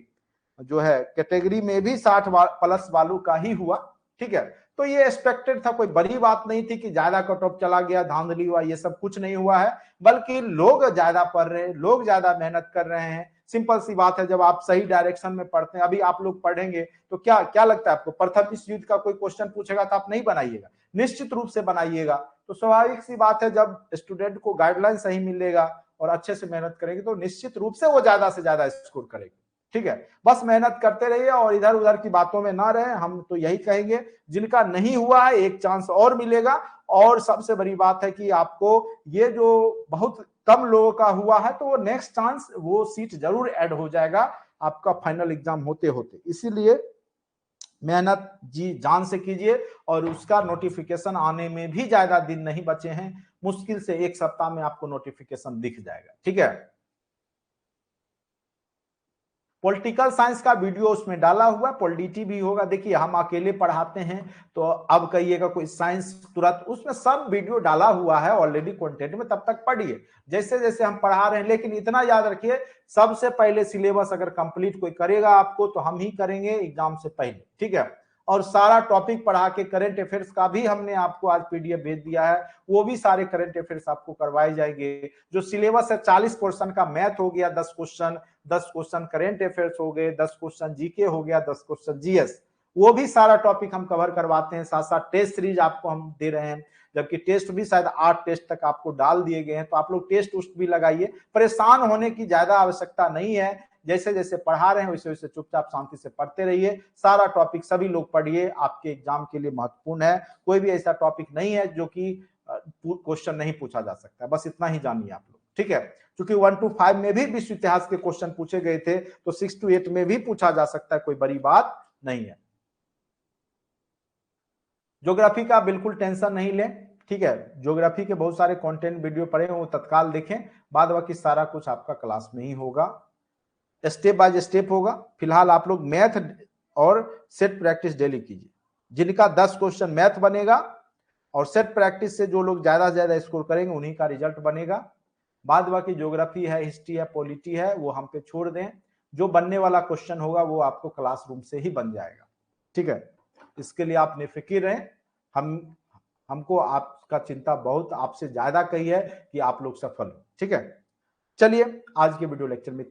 जो है कैटेगरी में भी 60 प्लस वालों का ही हुआ। ठीक है, तो ये एक्सपेक्टेड था, कोई बड़ी बात नहीं थी कि ज्यादा कट ऑफ चला गया, धांधली हुआ, ये सब कुछ नहीं हुआ है, बल्कि लोग ज्यादा पढ़ रहे हैं, लोग ज्यादा मेहनत कर रहे हैं। सिंपल सी बात है, जब आप सही डायरेक्शन में पढ़ते हैं, अभी आप लोग पढ़ेंगे तो क्या क्या लगता है आपको, प्रथम विश्व युद्ध का कोई क्वेश्चन पूछेगा तो आप नहीं बनाइएगा, निश्चित रूप से बनाइएगा। तो स्वाभाविक सी बात है, जब स्टूडेंट को गाइडलाइन सही मिलेगा और अच्छे से मेहनत करेंगे तो निश्चित रूप से वो ज्यादा से ज्यादा स्कोर करेंगे। ठीक है, बस मेहनत करते रहिए और इधर उधर की बातों में ना रहे। हम तो यही कहेंगे, जिनका नहीं हुआ है एक चांस और मिलेगा। और सबसे बड़ी बात है कि आपको ये जो बहुत कम लोगों का हुआ है, तो वो नेक्स्ट चांस वो सीट जरूर ऐड हो जाएगा आपका फाइनल एग्जाम होते होते। इसीलिए मेहनत जी जान से कीजिए, और उसका नोटिफिकेशन आने में भी ज्यादा दिन नहीं बचे हैं, मुश्किल से एक सप्ताह में आपको नोटिफिकेशन दिख जाएगा। ठीक है, पॉलिटिकल साइंस का वीडियो उसमें डाला हुआ है, पॉलिटी भी होगा। देखिए हम अकेले पढ़ाते हैं, तो अब कहिएगा कोई साइंस तुरंत, उसमें सब वीडियो डाला हुआ है ऑलरेडी कंटेंट में, तब तक पढ़िए जैसे जैसे हम पढ़ा रहे हैं। लेकिन इतना याद रखिए, सबसे पहले सिलेबस अगर कंप्लीट कोई करेगा आपको, तो हम ही करेंगे एग्जाम से पहले। ठीक है, और सारा टॉपिक पढ़ा के करेंट अफेयर्स का भी हमने आपको आज पीडीएफ भेज दिया है, वो भी सारे करंट अफेयर्स आपको करवाए जाएंगे। जो सिलेबस है 40 पोर्शन का मैथ हो गया 10 क्वेश्चन, 10 क्वेश्चन करेंट अफेयर्स हो गए, 10 क्वेश्चन जीके हो गया, 10 क्वेश्चन जीएस, वो भी सारा टॉपिक हम कवर करवाते हैं। साथ साथ टेस्ट सीरीज आपको हम दे रहे हैं, जबकि टेस्ट भी शायद 8 टेस्ट तक आपको डाल दिए गए हैं, तो आप लोग टेस्ट उस्ट भी लगाइए। परेशान होने की ज्यादा आवश्यकता नहीं है, जैसे जैसे पढ़ा रहे हैं वैसे वैसे चुपचाप शांति से पढ़ते रहिए। सारा टॉपिक सभी लोग पढ़िए, आपके एग्जाम के लिए महत्वपूर्ण है। कोई भी ऐसा टॉपिक नहीं है जो कि क्वेश्चन नहीं पूछा जा सकता, बस इतना ही जानिए आप लोग। ठीक है, क्योंकि 1 to 5 में भी विश्व इतिहास के क्वेश्चन पूछे गए थे, तो 6 to 8 में भी पूछा जा सकता है, कोई बड़ी बात नहीं है। ज्योग्राफी का बिल्कुल टेंशन नहीं लें। ठीक है, ज्योग्राफी के बहुत सारे कंटेंट वीडियो पड़े हैं, वो तत्काल देखें, बाद बाकी सारा कुछ आपका क्लास में ही होगा, स्टेप बाय स्टेप होगा। फिलहाल आप लोग मैथ और सेट प्रैक्टिस डेली कीजिए। जिनका 10 क्वेश्चन मैथ बनेगा और सेट प्रैक्टिस से जो लोग ज्यादा से ज्यादा स्कोर करेंगे उन्हीं का रिजल्ट बनेगा। बाद बाकी ज्योग्राफी है, हिस्ट्री है, पॉलिटी है, वो हम पे छोड़ दें। जो बनने वाला क्वेश्चन होगा वो आपको क्लासरूम से ही बन जाएगा। ठीक है, इसके लिए आप निफिकिर रहें। हमको आपका चिंता बहुत आपसे ज्यादा कही है कि आप लोग सफल हो। ठीक है, चलिए आज के वीडियो लेक्चर में